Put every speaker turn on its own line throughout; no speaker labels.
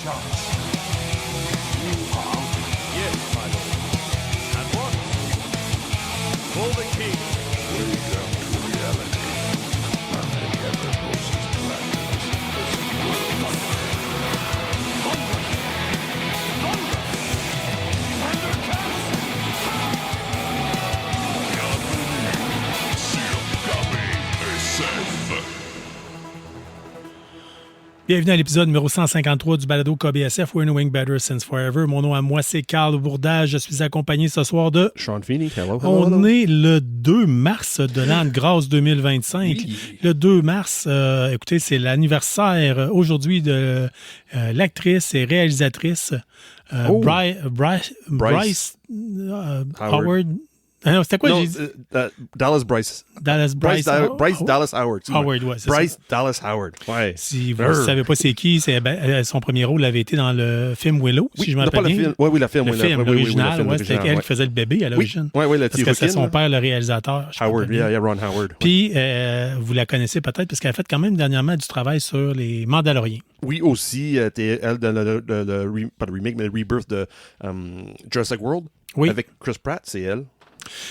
charge.
Yes, my lord. At once. For the king.
Wake up to reality. Nothing ever goes as planned as this world.
Thunder! Thunder! Thundercats!
Bienvenue à l'épisode numéro 153 du balado KBSF, We're Knowing Better Since Forever. Mon nom à moi, c'est Carl Bourdage. Je suis accompagné ce soir de...
Sean Feeney, hello.
On est le 2 mars de l'an de grâce 2025.
Oui.
Le 2 mars, écoutez, c'est l'anniversaire aujourd'hui de l'actrice et réalisatrice Bryce Howard. Ah non, c'était quoi j'ai dit?
Dallas Bryce.
Dallas Bryce.
Bryce Dallas Howard.
Howard, ouais, c'est
Bryce
ça.
Dallas Howard. Ouais.
Si vous ne savez pas c'est qui, son premier rôle avait été dans le film Willow, si je me rappelle bien.
Oui, le film.
Le film, l'original,
oui,
c'était elle qui faisait le bébé à l'origine.
Oui, le
Parce que c'est son père, le réalisateur.
Howard, Ron Howard.
Puis, vous la connaissez peut-être parce qu'elle a fait quand même dernièrement du travail sur les Mandaloriens.
Oui, aussi, t'es elle dans pas le remake, mais le rebirth de Jurassic World.
Oui.
Avec Chris Pratt, c'est elle.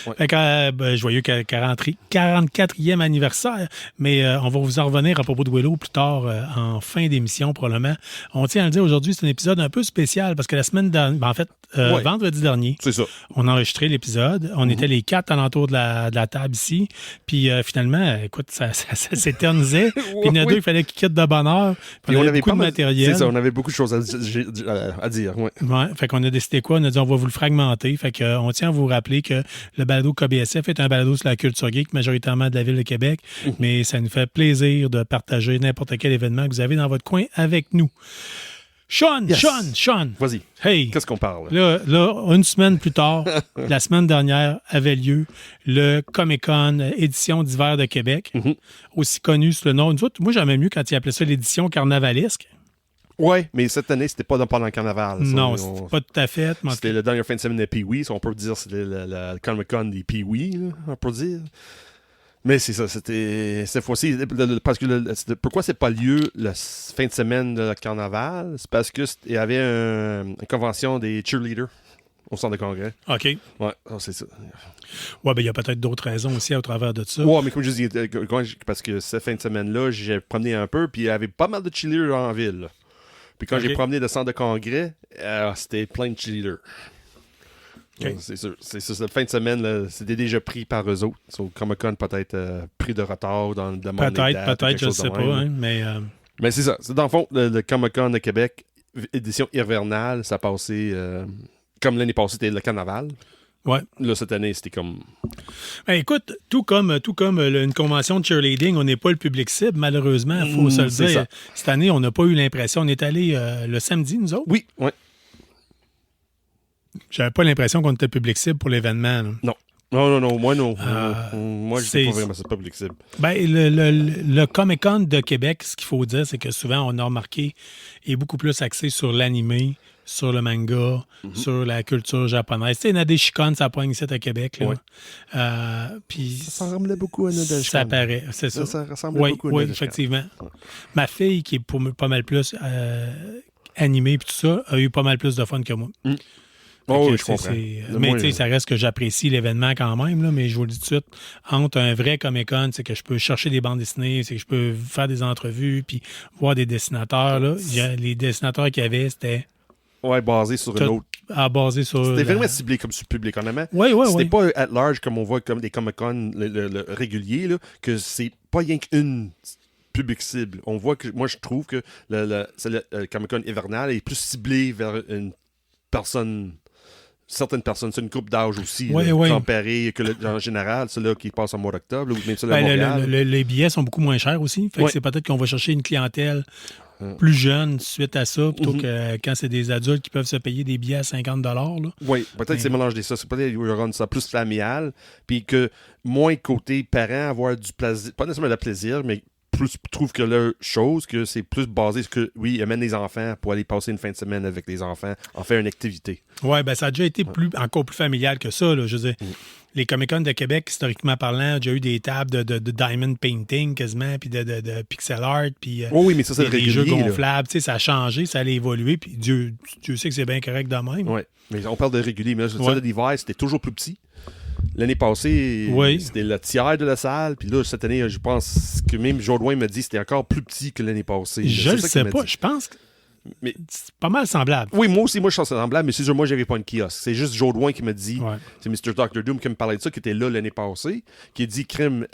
Ouais.
Fait que, joyeux 44e anniversaire, mais on va vous en revenir à propos de Willow plus tard en fin d'émission probablement. On tient à le dire aujourd'hui, c'est un épisode un peu spécial parce que la semaine dernière, en fait, vendredi dernier,
c'est ça.
On a enregistré l'épisode. On était les 4 alentour de la table ici. Puis finalement, écoute, ça s'éternisait. Puis il y en a 2, il fallait qu'ils quittent de bonne heure. Puis on avait beaucoup de matériel.
C'est ça, on avait beaucoup de choses à dire. Ouais.
Fait qu'on a décidé quoi? On a dit on va vous le fragmenter. Fait qu'on tient à vous rappeler que le balado KBSF est un balado sur la culture geek, majoritairement de la Ville de Québec. Mais ça nous fait plaisir de partager n'importe quel événement que vous avez dans votre coin avec nous. Sean!
Vas-y.
Hey!
Qu'est-ce qu'on parle?
Là, une semaine plus tard, la semaine dernière, avait lieu le Comic-Con édition d'hiver de Québec, aussi connu sous le nom. Moi, j'aimais mieux quand ils appelaient ça l'édition carnavalesque.
Oui, mais cette année, c'était pas pendant le carnaval.
Non, c'était pas tout à fait.
C'était la dernière fin de semaine de Pee-Wee. On peut dire que c'était le Comic-Con des Pee-Wee, on peut dire. Mais c'est ça, c'était cette fois-ci. Parce que pourquoi c'est pas lieu la fin de semaine de carnaval? C'est parce qu'il y avait une convention des cheerleaders au centre de congrès.
OK.
Ouais, c'est ça.
Ouais, ben il y a peut-être d'autres raisons aussi au travers de ça.
Ouais, mais comme je dis, parce que cette fin de semaine-là, j'ai promené un peu, puis il y avait pas mal de cheerleaders en ville. Là. Puis quand j'ai promené le centre de congrès, c'était plein de cheerleaders.
Okay.
C'est sûr. Cette fin de semaine, là, c'était déjà pris par eux autres. So, Comic-Con peut-être pris de retard dans le demande des dates.
Peut-être, je ne sais pas. Hein,
mais c'est ça. C'est dans le fond, le Comic-Con de Québec, édition hivernale, ça passait... comme l'année passée, c'était le carnaval.
Ouais.
Là, cette année, c'était comme...
Ben, écoute, tout comme une convention de cheerleading, on n'est pas le public cible, malheureusement, il faut se le dire.
Ça.
Cette année, on n'a pas eu l'impression. On est allé le samedi, nous autres.
Oui, oui.
J'avais pas l'impression qu'on était le public cible pour l'événement. Là.
Non. Non, moi non. Moi, je ne sais pas vraiment c'est pas public cible.
Ben, le Comic-Con de Québec, ce qu'il faut dire, c'est que souvent, on a remarqué, est beaucoup plus axé sur l'animé, sur le manga, sur la culture japonaise. Tu sais, Nadeshikon, ça pogne ici à Québec. Là.
Ouais.
Puis
ça ressemblait beaucoup à Nadeshikon.
Ça paraît, c'est ça.
Ça ressemblait beaucoup à
Oui,
Nadeshikon.
effectivement. Ouais. Ma fille, qui est pas mal plus animée et tout ça, a eu pas mal plus de fun que moi.
Oh, oui, je comprends.
Mais tu sais, ça reste que j'apprécie l'événement quand même, là, mais je vous le dis tout de suite, entre un vrai Comic-Con, c'est que je peux chercher des bandes dessinées, c'est que je peux faire des entrevues, puis voir des dessinateurs. Là. Les dessinateurs qu'il y avait, c'était...
Ouais, basé sur une autre.
Basé sur...
C'était vraiment ciblé comme sur le public, honnêtement.
Oui.
C'était pas at large comme on voit comme des Comic-Con le réguliers, là, que c'est pas rien qu'une public cible. On voit que, moi, je trouve que le Comic-Con hivernal est plus ciblé vers une personne... Certaines personnes, c'est une groupe d'âge aussi, comparé que en général, ceux-là qui passent en mois d'octobre, ou même ceux-là à Montréal.
Les billets sont beaucoup moins chers aussi. Fait que c'est peut-être qu'on va chercher une clientèle plus jeune suite à ça, plutôt que quand c'est des adultes qui peuvent se payer des billets à 50 $. Là.
Oui, peut-être c'est mélange des ça. C'est peut-être qu'il y aura ça plus familial, puis que moins côté parent, avoir du plaisir, pas nécessairement le plaisir, mais plus trouve que leur chose, que c'est plus basé sur que, oui, ils amènent les enfants pour aller passer une fin de semaine avec les enfants, en faire une activité.
Oui, ben ça a déjà été encore plus familial que ça. Là, je veux dire, les Comic-Con de Québec, historiquement parlant, ont déjà eu des tables de diamond painting quasiment, puis de pixel art, puis
Oui, mais ça, c'est
des jeux
régulier.
gonflables. Tu sais, ça a changé, ça allait évoluer, puis Dieu sait que c'est bien correct de même.
Oui, mais on parle de régulier. Mais là,
Ouais.
ça, l'hiver, c'était toujours plus petit. L'année passée,
Oui.
c'était le tiers de la salle. Puis là, cette année, je pense que même Jodoin m'a dit que c'était encore plus petit que l'année passée.
Je
C'est
le
ça
sais
qu'il m'a
pas,
dit.
je pense que
Mais
c'est pas mal semblable.
oui, moi aussi, moi, je suis semblable, mais c'est sûr, moi, j'avais pas une kiosque. C'est juste Jodoin qui m'a dit,
Ouais.
c'est Mr. Dr. Doom qui me parlait de ça, qui était là l'année passée, qui a dit, crime,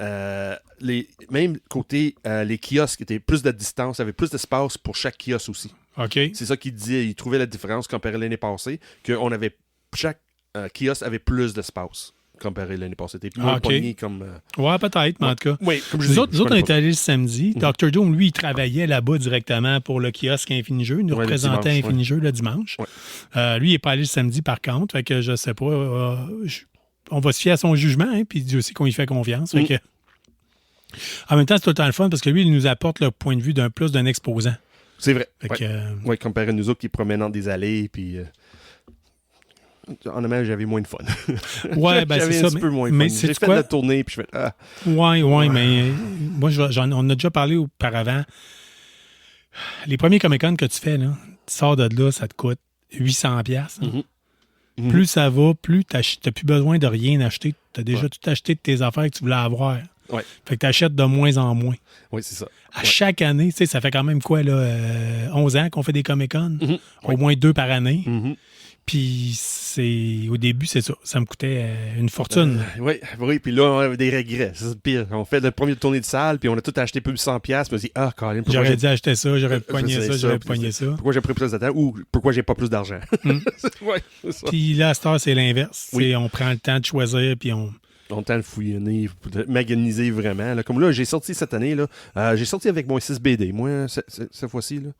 même côté, les kiosques étaient plus de distance, avait plus d'espace pour chaque kiosque aussi.
OK.
C'est ça qu'il disait, il trouvait la différence comparé à l'année passée, que chaque kiosque avait plus d'espace comparé à l'année passée. C'était plus moins
OK.
pogné comme...
Ouais, peut-être, mais en tout cas.
Oui, comme je
Nous
dis.
autres, on est allés le samedi. Dr. Doom, lui, il travaillait là-bas directement pour le kiosque Infini-Jeu. Il nous
Ouais, le
représentait
dimanche,
Infini-Jeu le dimanche.
Ouais.
Lui, il n'est pas allé le samedi, par contre. Fait que je sais pas. On va se fier à son jugement, hein, puis Dieu sait qu'on y fait confiance. Fait que... En même temps, c'est tout le temps le fun parce que lui, il nous apporte le point de vue d'un exposant.
C'est vrai.
Fait
Ouais.
que,
Ouais, comparé à nous autres qui promènent dans des allées, puis... En amont, j'avais moins de fun.
ouais, ben c'est
J'avais
ça.
un petit peu moins de
mais
fun.
c'est
J'ai fait
quoi?
la tournée, puis je fais... Ah.
Ouais, mais moi, on a déjà parlé auparavant. Les premiers Comic-Con que tu fais, là, tu sors de là, ça te coûte 800$. Hein.
Mhm.
Plus ça va, plus tu n'as plus besoin de rien acheter. Tu as déjà
Ouais.
tout acheté de tes affaires que tu voulais avoir.
Ouais.
Fait que tu achètes de moins en moins.
Oui, c'est ça.
À chaque année, tu sais, ça fait quand même quoi, là, 11 ans qu'on fait des Comic-Con?
Mhm.
Au moins 2 par année.
Mhm.
Puis au début, c'est ça. Ça me coûtait une fortune.
Oui, puis là, on avait des regrets. C'est le pire. On fait le premier tournée de salle, puis on a tout acheté plus de 100$. Puis on s'est dit, ah, Colin, pourquoi
J'aurais dû acheter ça, j'aurais pogné
faisais
ça, j'aurais
puis
pogné ça.
Pourquoi j'ai pris plus de temps ou pourquoi j'ai pas plus d'argent? Ouais, c'est ça.
Puis là, à cette heure, c'est l'inverse.
Oui.
Tu sais, on prend le temps de choisir, puis on...
On tente de fouillonner, de maganiser vraiment. Là. Comme là, j'ai sorti cette année, là, j'ai sorti avec mon 6 BD. Moi, cette fois-ci, là.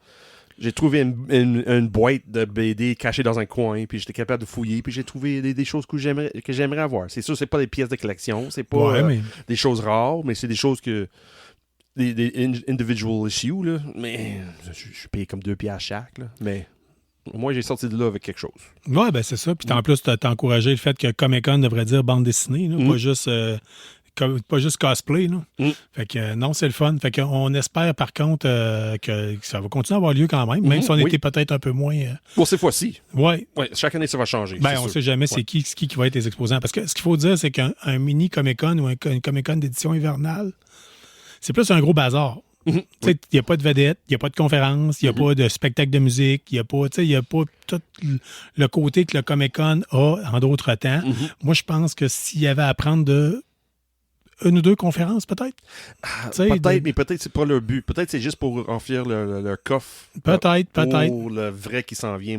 J'ai trouvé une boîte de BD cachée dans un coin, puis j'étais capable de fouiller, puis j'ai trouvé des choses que j'aimerais avoir. C'est sûr, c'est pas des pièces de collection, c'est pas
Ouais, mais...
des choses rares, mais c'est des choses que... Des individual issues, là. Mais je suis payé comme 2$ chaque, là. Mais moi, j'ai sorti de là avec quelque chose.
Ouais, ben c'est ça. Puis en plus, t'as encouragé le fait que Comic-Con devrait dire bande dessinée, là, pas juste cosplay. Là. Fait que non, c'est le fun. Fait qu'on espère par contre que ça va continuer à avoir lieu quand même, même si on était peut-être un peu moins.
Pour ces fois-ci.
Ouais.
Ouais, chaque année, ça va changer.
Ben,
c'est
on
sûr.
sait jamais c'est qui va être les exposants. Parce que ce qu'il faut dire, c'est qu'un mini Comic-Con ou une Comic-Con d'édition hivernale, c'est plus un gros bazar. Il n'y a pas de vedette, il n'y a pas de conférence, il n'y a pas de spectacle de musique, il n'y a pas tout le côté que le Comic-Con a en d'autres temps. Moi, je pense que s'il y avait à prendre de une ou deux conférences, peut-être.
Peut-être, mais peut-être c'est pas leur but. Peut-être c'est juste pour remplir leur coffre.
Peut-être.
Pour le vrai qui s'en vient.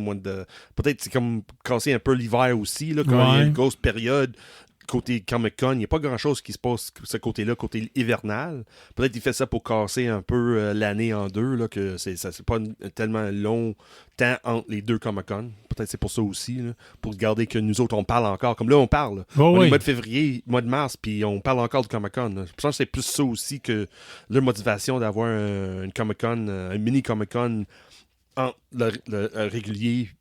Peut-être c'est comme casser un peu l'hiver aussi, là, quand il y a une grosse période. Côté Comic-Con, il n'y a pas grand-chose qui se passe de ce côté-là, côté hivernal. Peut-être qu'il fait ça pour casser un peu l'année en deux, là, que c'est pas tellement long temps entre les deux Comic-Con. Peut-être c'est pour ça aussi, là, pour garder que nous autres, on parle encore. Comme là, on parle. On est mois de février, mois de mars, puis on parle encore du Comic-Con. Je pense que c'est plus ça aussi que leur motivation d'avoir une Comic-Con, un mini Comic-Con entre le régulier.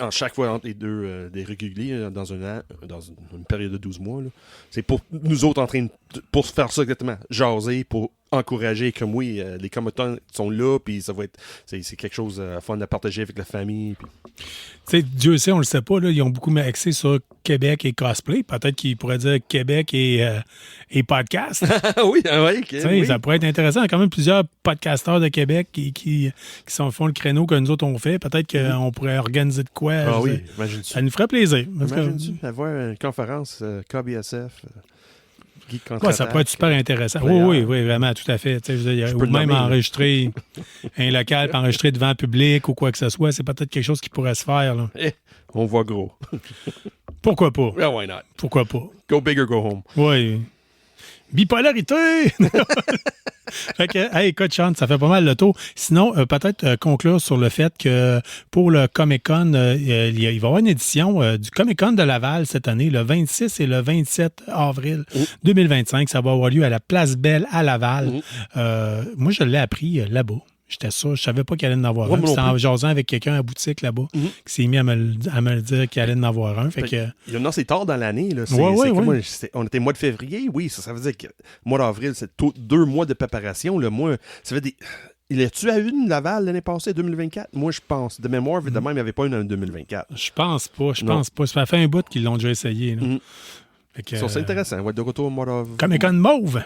En chaque fois entre les deux des réguliers dans un an, dans une période de 12 mois. Là. C'est pour nous autres pour faire ça exactement. Jaser, pour encourager, comme oui, les Comic-Con sont là, puis ça va être. C'est quelque chose de fun à partager avec la famille. Puis...
Tu sais, Dieu sait, on le sait pas, là, ils ont beaucoup axé sur Québec et cosplay. Peut-être qu'ils pourraient dire Québec et podcast.
Oui, okay, oui.
Ça pourrait être intéressant. Il y a quand même plusieurs podcasteurs de Québec qui font le créneau que nous autres on fait. Peut-être qu'on pourrait organiser de quoi.
Imagine-tu.
Ça nous ferait plaisir.
Imagine-tu avoir une conférence KBSF.
Ça pourrait être super intéressant. Oui, vraiment, tout à fait. Ou même enregistrer un local, puis enregistrer devant le public ou quoi que ce soit, c'est peut-être quelque chose qui pourrait se faire. Là.
On voit gros.
Pourquoi pas?
Yeah, why not?
Pourquoi pas?
Go big or go home.
Oui. Bipolarité! Fait que, hey, écoute, Sean, ça fait pas mal le tour. Sinon, peut-être conclure sur le fait que pour le Comic-Con, il va y avoir une édition du Comic-Con de Laval cette année, le 26 et le 27 avril 2025. Ça va avoir lieu à la Place Belle à Laval. Moi, je l'ai appris là-bas. J'étais sûr, je savais pas qu'il allait en avoir un. C'était en jasant avec quelqu'un à la boutique là-bas qui s'est mis à me le dire qu'il allait en avoir un. Fait que...
Non, c'est tard dans l'année. Là. On était mois de février, oui. Ça veut dire que mois d'avril, c'est 2 mois de préparation. Là. Moi, ça fait des... Il est-tu à une Laval l'année passée, 2024? Moi, je pense. De mémoire, évidemment, il n'y avait pas une en 2024.
Je pense pas. Ça fait un bout qu'ils l'ont déjà essayé. Là.
C'est intéressant. On va être de retour au mois d'avril.
Comic-Con mauve.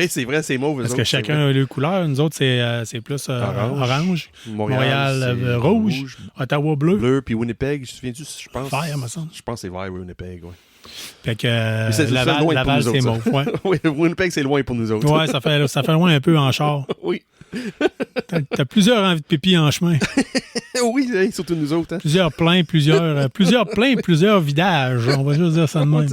C'est vrai, c'est mauve.
Parce que chacun a leur couleur. Nous autres, c'est plus orange. Montréal rouge. Ottawa bleu.
Bleu, puis Winnipeg, je me souviens-tu, je pense.
Vert, me semble.
Je pense que c'est vert, Winnipeg, oui.
Fait que Laval, c'est mauve. Ouais.
Oui, Winnipeg, c'est loin pour nous autres.
Oui, ça fait loin un peu en char.
Oui.
T'as plusieurs envies de pipi en chemin.
Oui, surtout nous autres. Hein?
Plusieurs pleins, plusieurs vidages. On va juste dire ça de même.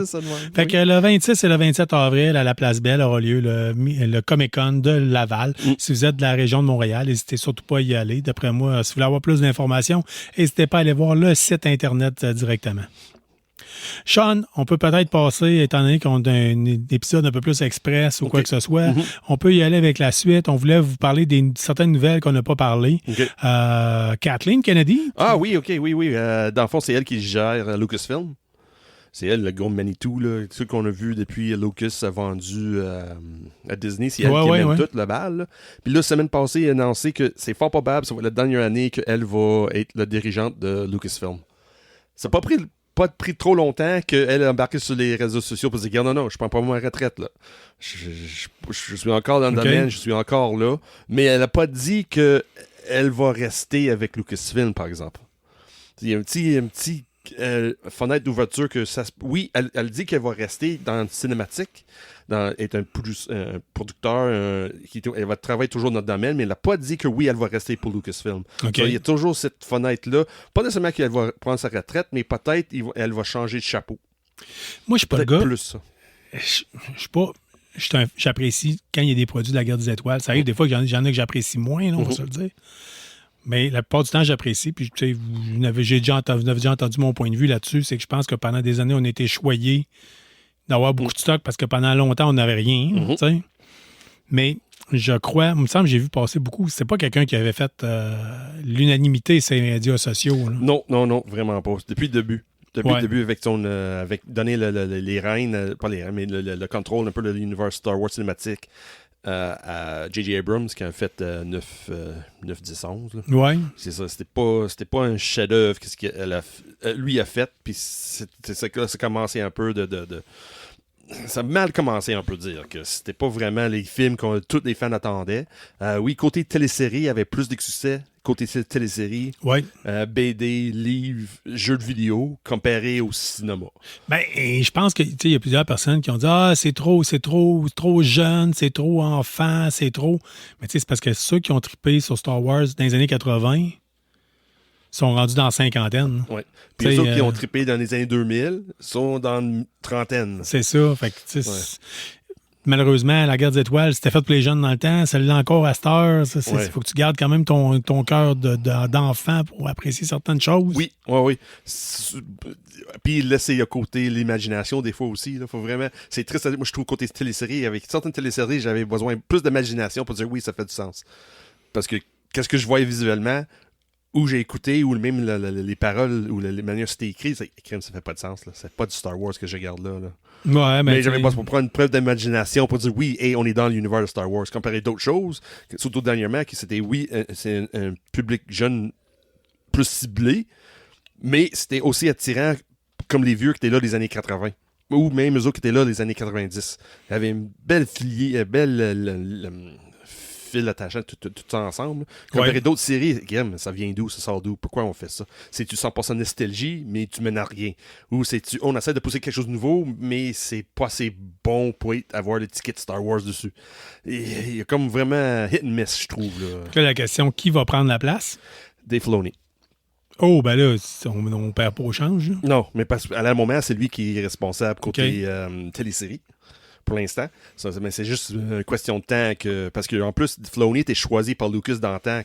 Fait que le 26 et le 27 avril, à la Place Belle, aura lieu le Comic-Con de Laval. Si vous êtes de la région de Montréal, n'hésitez surtout pas à y aller. D'après moi, si vous voulez avoir plus d'informations, n'hésitez pas à aller voir le site Internet directement. Sean, on peut peut-être passer, étant donné qu'on a un épisode un peu plus express ou quoi que ce soit, on peut y aller avec la suite. On voulait vous parler de certaines nouvelles qu'on n'a pas parlé. Kathleen Kennedy.
Ah oui. Dans le fond, c'est elle qui gère Lucasfilm. C'est elle, le gros Manitou, là. Ce qu'on a vu depuis Lucas a vendu à Disney. C'est elle qui mène tout le bal. Là. Puis là, la semaine passée, elle a annoncé que c'est fort probable, ça va être la dernière année qu'elle va être la dirigeante de Lucasfilm. Ça n'a pas pris trop longtemps qu'elle a embarqué sur les réseaux sociaux pour dire non, je prends pas ma retraite là. Je suis encore dans le domaine, je suis encore là. Mais elle n'a pas dit qu'elle va rester avec Lucasfilm, par exemple. Il y a un petit fenêtre d'ouverture que ça... Oui, elle dit qu'elle va rester dans le cinématique, être un producteur, elle va travailler toujours dans notre domaine, mais elle n'a pas dit que oui, elle va rester pour Lucasfilm.
Okay.
Il y a toujours cette fenêtre-là. Pas nécessairement qu'elle va prendre sa retraite, mais peut-être elle va changer de chapeau.
Moi, je suis pas le gars.
Plus ça.
Je suis pas... J'apprécie quand il y a des produits de la Guerre des Étoiles. Ça arrive des fois qu'il y en a que j'apprécie moins, là, on va se le dire. Mais la plupart du temps, j'apprécie. Puis, tu sais, vous avez déjà entendu mon point de vue là-dessus. C'est que je pense que pendant des années, on a été choyés d'avoir beaucoup de stock parce que pendant longtemps, on n'avait rien. Tu sais. Mais je crois, il me semble que j'ai vu passer beaucoup. C'est pas quelqu'un qui avait fait l'unanimité sur les médias sociaux. Là.
Non, vraiment pas. Depuis le début. Depuis le début, avec donner les rênes, pas les rênes, mais le contrôle un peu de l'univers Star Wars cinématique à J.J. Abrams qui a fait 9, 10, 11. Là.
Ouais.
C'est ça. C'était pas un chef-d'œuvre qu'est-ce qu'elle lui a fait. Puis c'est que là, ça a commencé un peu ça a mal commencé, on peut dire, que c'était pas vraiment les films que tous les fans attendaient. Oui, côté télésérie, il y avait plus de succès. Côté télésérie, BD, livres, jeux de vidéo, comparé au cinéma.
Ben, je pense que il y a plusieurs personnes qui ont dit c'est trop jeune, c'est trop enfant, c'est trop. Mais c'est parce que ceux qui ont trippé sur Star Wars dans les années 80 sont rendus dans la cinquantaine.
Oui. Puis les autres qui ont trippé dans les années 2000 sont dans une trentaine.
C'est ça. Fait que, malheureusement, la Guerre des Étoiles, c'était fait pour les jeunes dans le temps. Celle-là encore à cette heure. Il faut que tu gardes quand même ton cœur d'enfant pour apprécier certaines choses.
Oui. Puis laisser à côté l'imagination des fois aussi. Là. Faut vraiment... C'est triste. Moi, je trouve côté télésérie, avec certaines téléséries, j'avais besoin plus d'imagination pour dire oui, ça fait du sens. Parce que qu'est-ce que je voyais visuellement, ou j'ai écouté, ou même les paroles, ou les manières c'était écrit, ça fait pas de sens. Là. C'est pas du Star Wars que je regarde là.
Ouais,
mais j'avais pas pour prendre une preuve d'imagination pour dire oui, on est dans l'univers de Star Wars. Comparé à d'autres choses, surtout dernièrement, qui c'était c'est un public jeune plus ciblé, mais c'était aussi attirant comme les vieux qui étaient là des années 80. Ou même eux autres qui étaient là des années 90. Il y avait une belle fil attachant tout ça ensemble. Comparé à d'autres séries, ça vient d'où, ça sort d'où, pourquoi on fait ça? C'est-tu 100% nostalgie, mais tu mènes à rien? Ou c'est-tu, on essaie de pousser quelque chose de nouveau, mais c'est pas assez bon pour avoir l'étiquette Star Wars dessus. Il y a comme vraiment hit and miss, je trouve.
Là, la question, qui va prendre la place?
Dave Filoni.
Oh, ben là, on perd pas au change. Là.
Non, mais parce qu'à un moment, c'est lui qui est responsable côté télésérie. pour l'instant. Mais c'est juste une question de temps parce qu'en plus, Filoni était choisi par Lucas dans le temps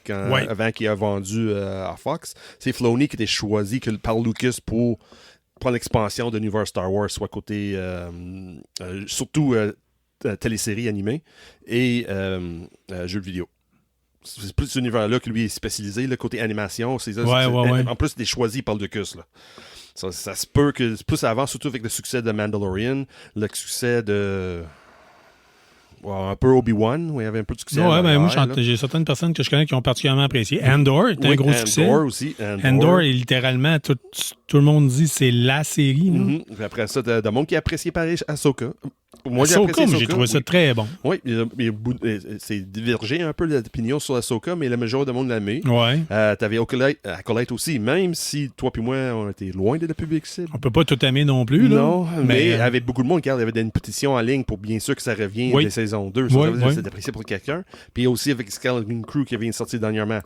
avant qu'il ait vendu à Fox. C'est Filoni qui était choisi par Lucas pour prendre l'expansion de l'univers Star Wars, soit côté surtout téléséries animées et jeux vidéo. C'est plus cet univers-là que lui est spécialisé, le côté animation. En plus, il est choisi par Lucas. Là. Ça se peut que plus ça avance, surtout avec le succès de Mandalorian, le succès de... un peu Obi-Wan, où il y avait un peu de succès.
Moi, j'ai certaines personnes que je connais qui ont particulièrement apprécié. Andor est un gros succès.
Andor aussi.
Andor, est littéralement, tout le monde dit c'est la série.
Puis après ça, t'as monde qui a apprécié pareil Ahsoka. Moi,
j'ai trouvé ça très bon.
Oui, c'est divergé un peu l'opinion sur Ahsoka, mais la majorité de monde l'a aimé.
Ouais.
T'avais Acolyte aussi, même si toi puis moi, on était loin de la public cible.
On peut pas tout aimer non plus. Là.
Non, mais il y avait beaucoup de monde qui il y avait une pétition en ligne pour bien sûr que ça revienne des saisons 2. C'est apprécié pour quelqu'un. Puis aussi avec Skeleton Crew qui vient de sortir dernièrement.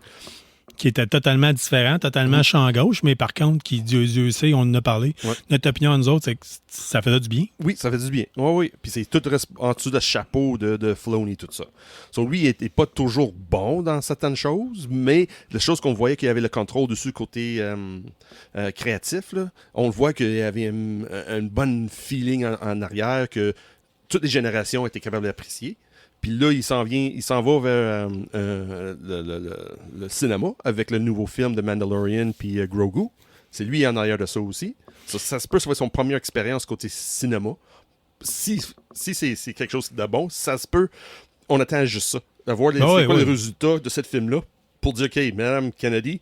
Qui était totalement différent, totalement champ gauche, mais par contre, qui, Dieu sait, on en a parlé. Ouais. Notre opinion à nous autres, c'est que ça faisait du bien.
Oui, ça fait du bien. Oui. Puis c'est tout en dessous de ce chapeau de Filoni, tout ça. Lui, il n'était pas toujours bon dans certaines choses, mais les choses qu'on voyait qu'il y avait le contrôle dessus côté créatif, là, on le voit qu'il y avait un bon feeling en arrière que toutes les générations étaient capables d'apprécier. Puis là, il s'en va vers le cinéma avec le nouveau film de Mandalorian puis Grogu. C'est lui en arrière de ça aussi. Ça se peut que ce soit son première expérience côté cinéma. Si c'est quelque chose de bon, ça se peut. On attend juste ça. D'avoir les résultats de ce film-là pour dire, OK, Madame Kennedy,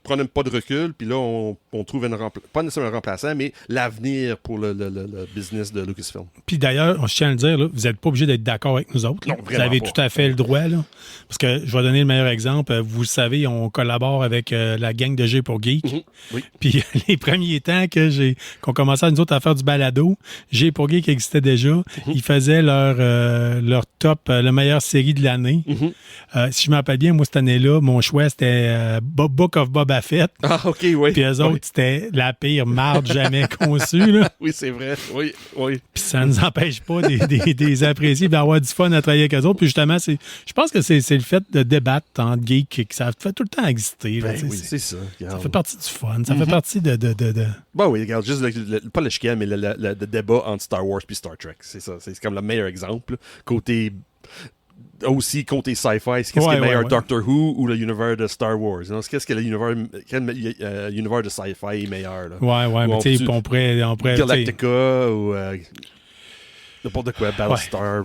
prenez pas de recul, puis là, on trouve pas nécessairement un remplaçant, mais l'avenir pour le business de Lucasfilm.
Puis d'ailleurs, je tiens à le dire, là, vous n'êtes pas obligé d'être d'accord avec nous autres.
Non,
vous avez tout à fait le droit. Là, parce que je vais donner le meilleur exemple. Vous le savez, on collabore avec la gang de G pour Geek.
Mm-hmm. Oui.
Puis les premiers temps qu'on commençait nous autres à faire du balado, G pour Geek existait déjà. Mm-hmm. Ils faisaient leur top, la meilleure série de l'année. Mm-hmm. Si je me rappelle bien, moi, cette année-là, mon choix, c'était Book of Boba Fett.
Ah, OK, oui.
Puis eux autres, c'était la pire marde jamais conçue. Là.
Oui, c'est vrai. Oui.
Puis ça ne nous empêche pas des apprécier et d'avoir du fun à travailler avec eux autres. Puis justement, je pense que c'est le fait de débattre entre geeks que ça fait tout le temps exister. Là,
oui, c'est ça.
Ça fait partie du fun. Ça fait partie de...
Ben oui, regarde, juste pas le chicane, mais le débat entre Star Wars et Star Trek. C'est ça. C'est comme le meilleur exemple. Côté sci-fi, qu'est-ce qui est meilleur, Doctor Who ou le univers de Star Wars? Qu'est-ce que l'univers de sci-fi est meilleur? Là?
Ouais, mais tu sais, on pourrait...
Galactica ou n'importe quoi, Battlestar.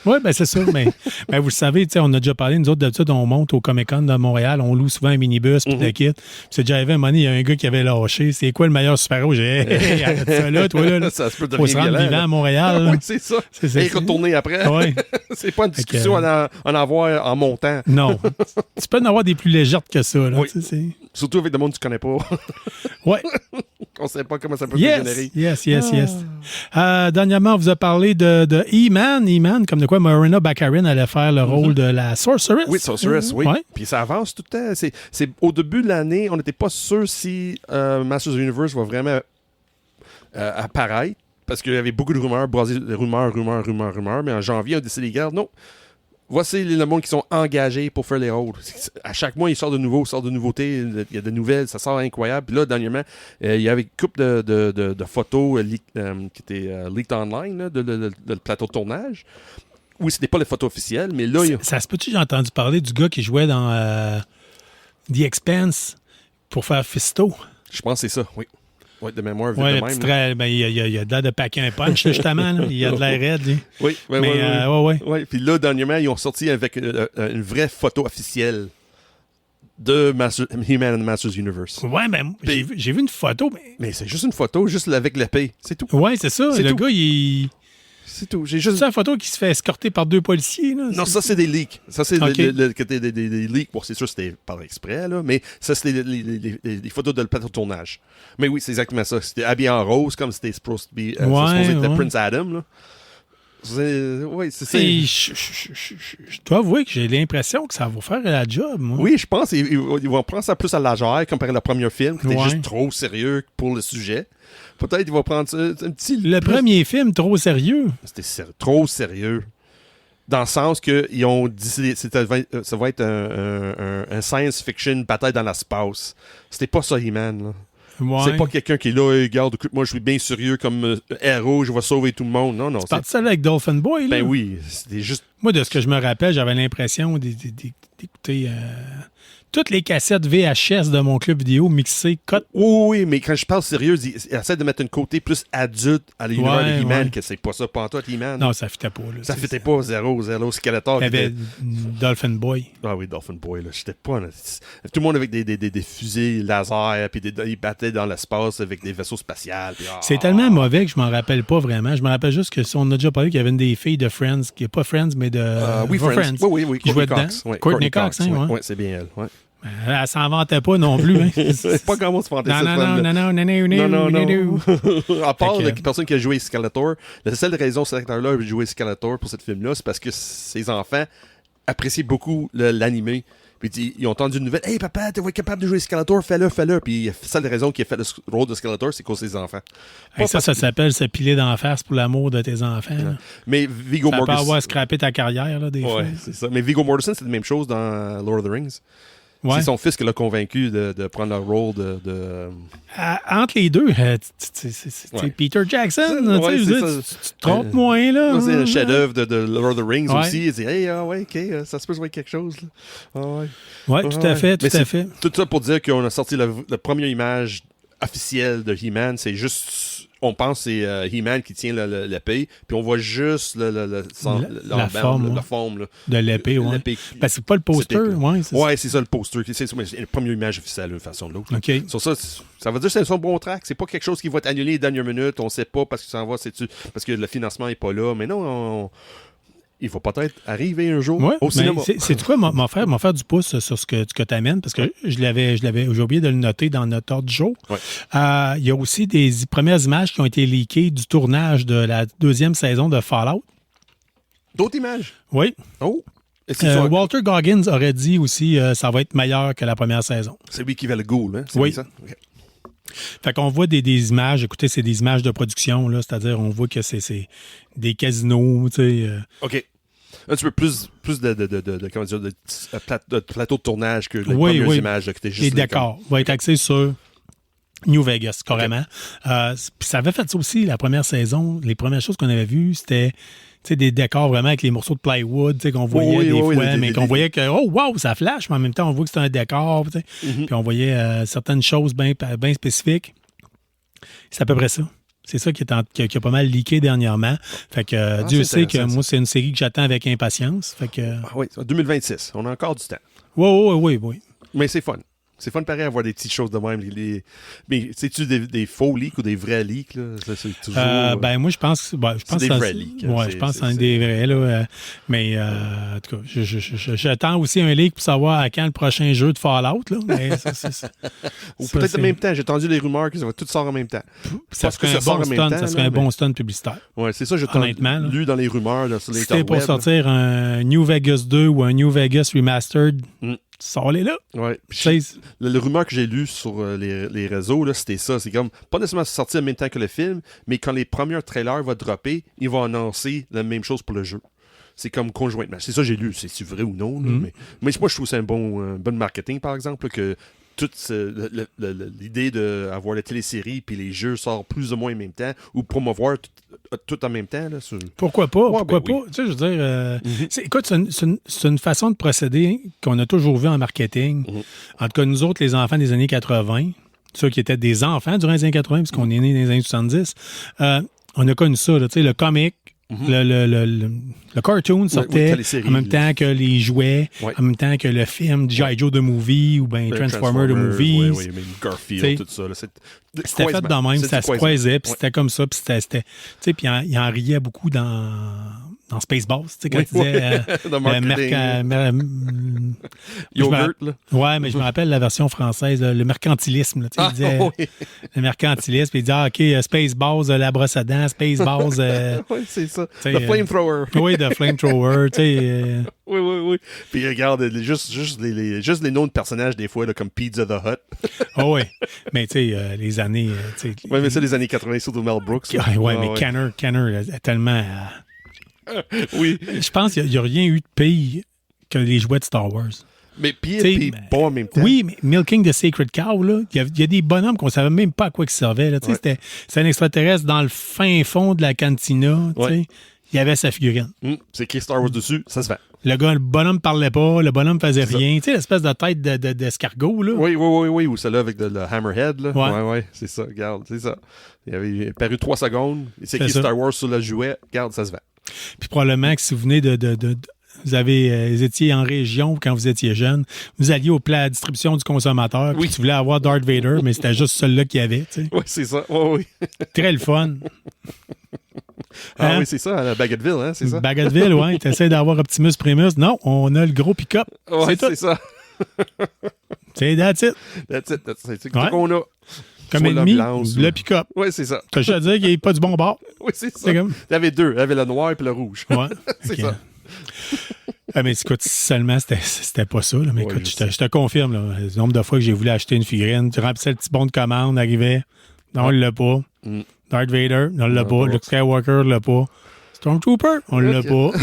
Oui, ben c'est sûr, mais vous le savez, on a déjà parlé, nous autres, d'habitude, on monte au Comic-Con de Montréal, on loue souvent un minibus, puis le kit. Puis c'est déjà arrivé, à un moment donné, il y a un gars qui avait lâché. C'est quoi le meilleur super-héros? J'ai dit, hey, arrête ça là, toi, là.
Ça se peut
faut se rendre vivant à Montréal.
Oui, c'est ça. Et retourner après.
Ouais.
C'est pas une discussion à en avoir en montant.
Non. Tu peux en avoir des plus légères que ça, là.
Oui. Surtout avec des monde que tu connais pas.
Ouais.
On sait pas comment ça peut dégénérer.
Yes. Dernièrement, on vous a parlé de E-Man. E-Man, comme de quoi Marina Baccarin allait faire le rôle de la Sorceress.
Oui, Sorceress, oui.
Ouais.
Puis ça avance tout le temps. C'est au début de l'année, on n'était pas sûr si Masters of the Universe va vraiment apparaître. Parce qu'il y avait beaucoup de rumeurs, mais en janvier, on a décidé, regarde, non. Voici le monde qui sont engagés pour faire les rôles. À chaque mois, il sort de nouveautés, il y a de nouvelles, ça sort incroyable. Puis là, dernièrement, il y avait une couple de photos qui étaient leaked online, là, de le plateau de tournage. Oui, c'était pas les photos officielles, mais là...
Ça se peut-tu, j'ai entendu parler du gars qui jouait dans The Expanse pour faire Fisto?
Je pense que c'est ça, oui. Oui, de mémoire,
vite de même. Il y a de l'air de paquer un punch, là, justement. Là. Il y a de l'air raide. Lui.
Oui. Puis là, dernièrement, ils ont sorti avec une vraie photo officielle de He-Man and Masters Universe.
Ouais, ben, j'ai vu une photo.
Mais c'est juste une photo, juste avec l'épée. C'est tout.
Ouais, c'est ça. Le gars, il...
C'est tout. J'ai juste...
C'est une photo qui se fait escorter par 2 policiers. Là.
Non, ça, c'est des leaks. Ça, c'est des leaks. Bon, c'est sûr que c'était par exprès, là, mais ça, c'est les photos de le plateau de tournage. Mais oui, c'est exactement ça. C'était habillé en rose, comme c'était supposé être Prince Adam. Là. Oui, c'est ça.
Et je dois avouer que j'ai l'impression que ça va faire la job, moi.
Oui, je pense qu'ils vont prendre ça plus à la légère comparé au premier film, qui était
Ouais.
juste trop sérieux pour le sujet. Peut-être qu'ils vont prendre ça un petit...
Le premier film, trop sérieux.
C'était trop sérieux. Dans le sens qu'ils ont décidé ça va être un science fiction bataille dans l'espace. C'était pas ça, He-Man, là.
Ouais.
C'est pas quelqu'un qui est là, hey, regarde, écoute, moi je suis bien sérieux comme héros, je vais sauver tout le monde. Non, non.
C'est parti ça là avec Dolphin Boy, là.
Ben oui, c'était juste...
Moi, de ce que je me rappelle, j'avais l'impression d'écouter toutes les cassettes VHS de mon club vidéo mixées, cut.
Oui, mais quand je parle sérieux, ils essaient de mettre un côté plus adulte à l'univers
Ouais,
de He-Man,
ouais.
que c'est pas ça, pas toi, He-Man.
Non, ça fitait pas. Là,
Ça fitait pas, zéro, Skeletor.
Il y
qui
avait
était-
Dolphin Boy.
Ah oui, Dolphin Boy, là, j'étais pas... là, tout le monde avec des fusils laser, puis ils battaient dans l'espace avec des vaisseaux spatials. Puis,
C'est tellement mauvais que je m'en rappelle pas vraiment. Je me rappelle juste que si on a déjà parlé qu'il y avait une des filles de Friends, qui n'est pas Friends, mais de
Oui,
pas
Friends. Oui,
qui jouait
Courtney
dedans.
Cox. Ouais,
Courtney Cox, hein, ouais.
Oui, c'est bien elle. Ouais.
Elle s'en vantait pas non plus. Hein.
C'est pas comment se fantastique.
Non.
À part
Fait que-
la personne qui a joué Skeletor, la seule raison que cet acteur-là a joué Skeletor pour ce film-là, c'est parce que ses enfants apprécient beaucoup l'animé. Puis ils ont entendu une nouvelle. Hey papa, t'es capable de jouer Skeletor, fais-le. Puis la seule raison qu'il a fait le rôle de Skeletor, c'est cause de ses enfants.
Hey, ça s'appelle se piler d'en face pour l'amour de tes enfants. Là.
Mais Viggo
Ça peut avoir
Mortensen.
scrappé ta carrière, là, des fois.
Ouais, c'est ça. Mais Viggo Mortensen, c'est la même chose dans Lord of the Rings.
Ouais.
C'est son fils qui l'a convaincu de prendre le rôle de...
Entre les deux, c'est
Ouais.
Peter Jackson.
Ouais,
Tu sais, je
c'est
veux
ça.
dire, tu te trompes moins, là.
C'est un chef-d'œuvre de Lord of the Rings
Ouais.
aussi. Il dit, hey, ouais, ok, ça se peut jouer quelque chose. Là. Ah, ouais.
Oui, tout à fait, tout
Mais
à fait.
Tout ça pour dire qu'on a sorti la première image officielle de He-Man. C'est juste, on pense que c'est He-Man qui tient l'épée, puis on voit juste la forme là.
De l'épée, oui.
L'épée.
Ben, c'est pas le poster,
C'est épique,
oui.
Ouais, c'est ça le poster. C'est la première image officielle d'une façon ou de l'autre.
OK.
Sur ça, ça veut dire que c'est un bon track. C'est pas quelque chose qui va être annulé les dernières minutes. On sait pas parce que ça en va, parce que le financement est pas là. Mais non, il va peut-être arriver un jour
Ouais,
au cinéma.
c'est quoi, m'en faire du pouce sur ce que tu amènes, parce que j'ai oublié de le noter dans notre ordre du jour.
Ouais.
Il y a aussi des premières images qui ont été leakées du tournage de la deuxième saison de Fallout.
D'autres images.
Oui.
Oh! Est-ce qu'ils sont-
Walter Goggins aurait dit aussi ça va être meilleur que la première saison.
C'est lui qui va le goal, hein? C'est
Oui.
ça? Ok.
Fait qu'on voit des images, écoutez, c'est des images de production, là, c'est-à-dire on voit que c'est des casinos, tu sais.
OK. Un petit peu plus comment dire, de plateau de tournage que les
Oui,
premières
oui.
images. Là, que t'es juste
Les
là,
décors va être axé sur New Vegas, carrément. Puis ça avait fait ça aussi, la première saison. Les premières choses qu'on avait vues, c'était des décors vraiment avec les morceaux de plywood qu'on voyait des fois, mais qu'on voyait que, oh, wow, ça flash, mais en même temps, on voit que c'est un décor. Puis on voyait certaines choses bien spécifiques. C'est à peu près ça. C'est ça qui a pas mal leaké dernièrement. Fait que Dieu
c'est
sait que
intéressant,
moi, c'est une série que j'attends avec impatience. Fait que.
Ah oui, 2026. On a encore du temps.
Oui.
Mais c'est fun. C'est fun pareil avoir des petites choses de même. Mais c'est-tu des faux leaks ou des vrais leaks? Là? Ça, c'est toujours...
Ben moi je pense que
c'est des vrais leaks. Hein.
Ouais, je pense que c'en est des vrais là. Mais en tout cas, j'attends aussi un leak pour savoir à quand le prochain jeu de Fallout là. Mais
Ou peut-être en même temps. J'ai entendu les rumeurs que ça va tout sortir en même temps.
Ça
Parce que
serait un
ça sort
bon
en même
stunt,
temps,
ça serait
là,
un bon
mais-
stunt publicitaire.
Ouais, c'est ça, j'ai
Honnêtement, là.
lu dans les rumeurs là, sur les
C'était pour sortir un New Vegas 2 ou un New Vegas Remastered. Sors-les là.
Ouais.
Tu sais,
Le rumeur que j'ai lu sur les réseaux, là, c'était ça. C'est comme, pas nécessairement sortir en même temps que le film, mais quand les premiers trailers vont dropper, ils vont annoncer la même chose pour le jeu. C'est comme conjointement. C'est ça que j'ai lu. C'est vrai ou non. Là, mais moi, je trouve que c'est un bon marketing, par exemple, là, que toute l'idée d'avoir la télésérie puis les jeux sortent plus ou moins en même temps ou promouvoir tout en même temps. Là,
pourquoi pas?
Ouais,
Pourquoi
ben
pas? Tu sais, je veux dire, écoute, c'est une façon de procéder qu'on a toujours vu en marketing. En tout cas, nous autres, les enfants des années 80, ceux qui étaient des enfants durant les années 80, puisqu'on est nés dans les années 70, on a connu ça, là, tu sais, le comic. Le cartoon sortait
télésérie,
en même temps que les jouets,
Ouais.
en même temps que le film G.I. Joe The Movie ou bien Transformer The Movies.
Oui, même Garfield,
T'sais,
tout ça. Là,
c'était fait de même, ça se croisait, puis c'était comme ça, puis c'était tu sais, puis il en riait beaucoup dans dans Spaceballs, tu sais, quand
Oui,
tu disais
Dans marketing. Yogurt, là.
Ouais, mais je me rappelle la version française, le mercantilisme. Là, tu sais, il disait,
oui.
le mercantilisme, puis il disait, OK, Spaceballs, la brosse à dents, Spaceballs.
Oui, c'est ça.
sais,
Le flamethrower.
Oui, de flamethrower, tu sais.
Oui, oui, oui. Puis regarde, juste les noms de personnages, des fois, là, comme Pizza the Hut.
Oh, oui. Mais tu sais, les années. Tu sais,
Oui, mais ça, les années 80, surtout Mel Brooks. là.
Ah, ouais,
Ah,
mais Kenner est tellement.
Oui.
Je pense qu'il n'y a rien eu de pire que les jouets de Star Wars.
Mais pire,
T'sais,
puis bon en même temps.
Oui, mais Milking the Sacred Cow, là, il y a des bonhommes qu'on savait même pas à quoi ils servaient. Là,
Ouais.
c'était un extraterrestre dans le fin fond de la cantina.
Ouais.
Il y avait sa figurine.
C'est écrit Star Wars dessus, ça se fait.
Le bonhomme parlait pas, le bonhomme faisait
C'est ça.
rien. Tu sais, l'espèce de tête d'escargot, là.
Oui, ou celle-là avec le Hammerhead. Là.
Ouais.
Ouais, c'est ça, regarde, c'est ça. Il avait paru 3 secondes, c'est écrit
ça.
Star Wars sur le jouet, regarde, ça se fait.
Puis probablement que si vous venez vous étiez en région quand vous étiez jeune, vous alliez au plat à distribution du consommateur, puis
Oui.
tu voulais avoir Darth Vader, mais c'était juste celui-là qu'il y avait. Tu sais.
Oui, c'est ça, oui.
Très le fun.
Ah
Hein?
oui, c'est ça, à la Baguetteville, hein, c'est ça.
Bagotville, ouais. Tu essaies d'avoir Optimus Primus. Non, on a le gros pick-up.
Ouais,
c'est tout.
c'est ça.
C'est that's it.
C'est
Ouais.
tout qu'on a.
Comme
Soit
ennemi,
l'ambulance,
le
ou-
pick-up.
Oui, c'est ça.
T'as juste à dire qu'il n'est pas du bon bord.
Oui, c'est ça.
C'est comme...
Il y avait deux, il y avait le noir et le rouge.
Ouais.
C'est
Ok.
ça.
Ah, mais écoute, seulement c'était pas ça. Là. Mais
Ouais,
écoute,
je
je te confirme, là, le nombre de fois que j'ai voulu acheter une figurine, tu remplissais le petit bon de commande, arrivait, non, on l'a pas.
Mm.
Darth Vader, on l'a pas.
pas.
Luke Skywalker, on l'a pas. Stormtrooper, on l'a
Ok.
pas.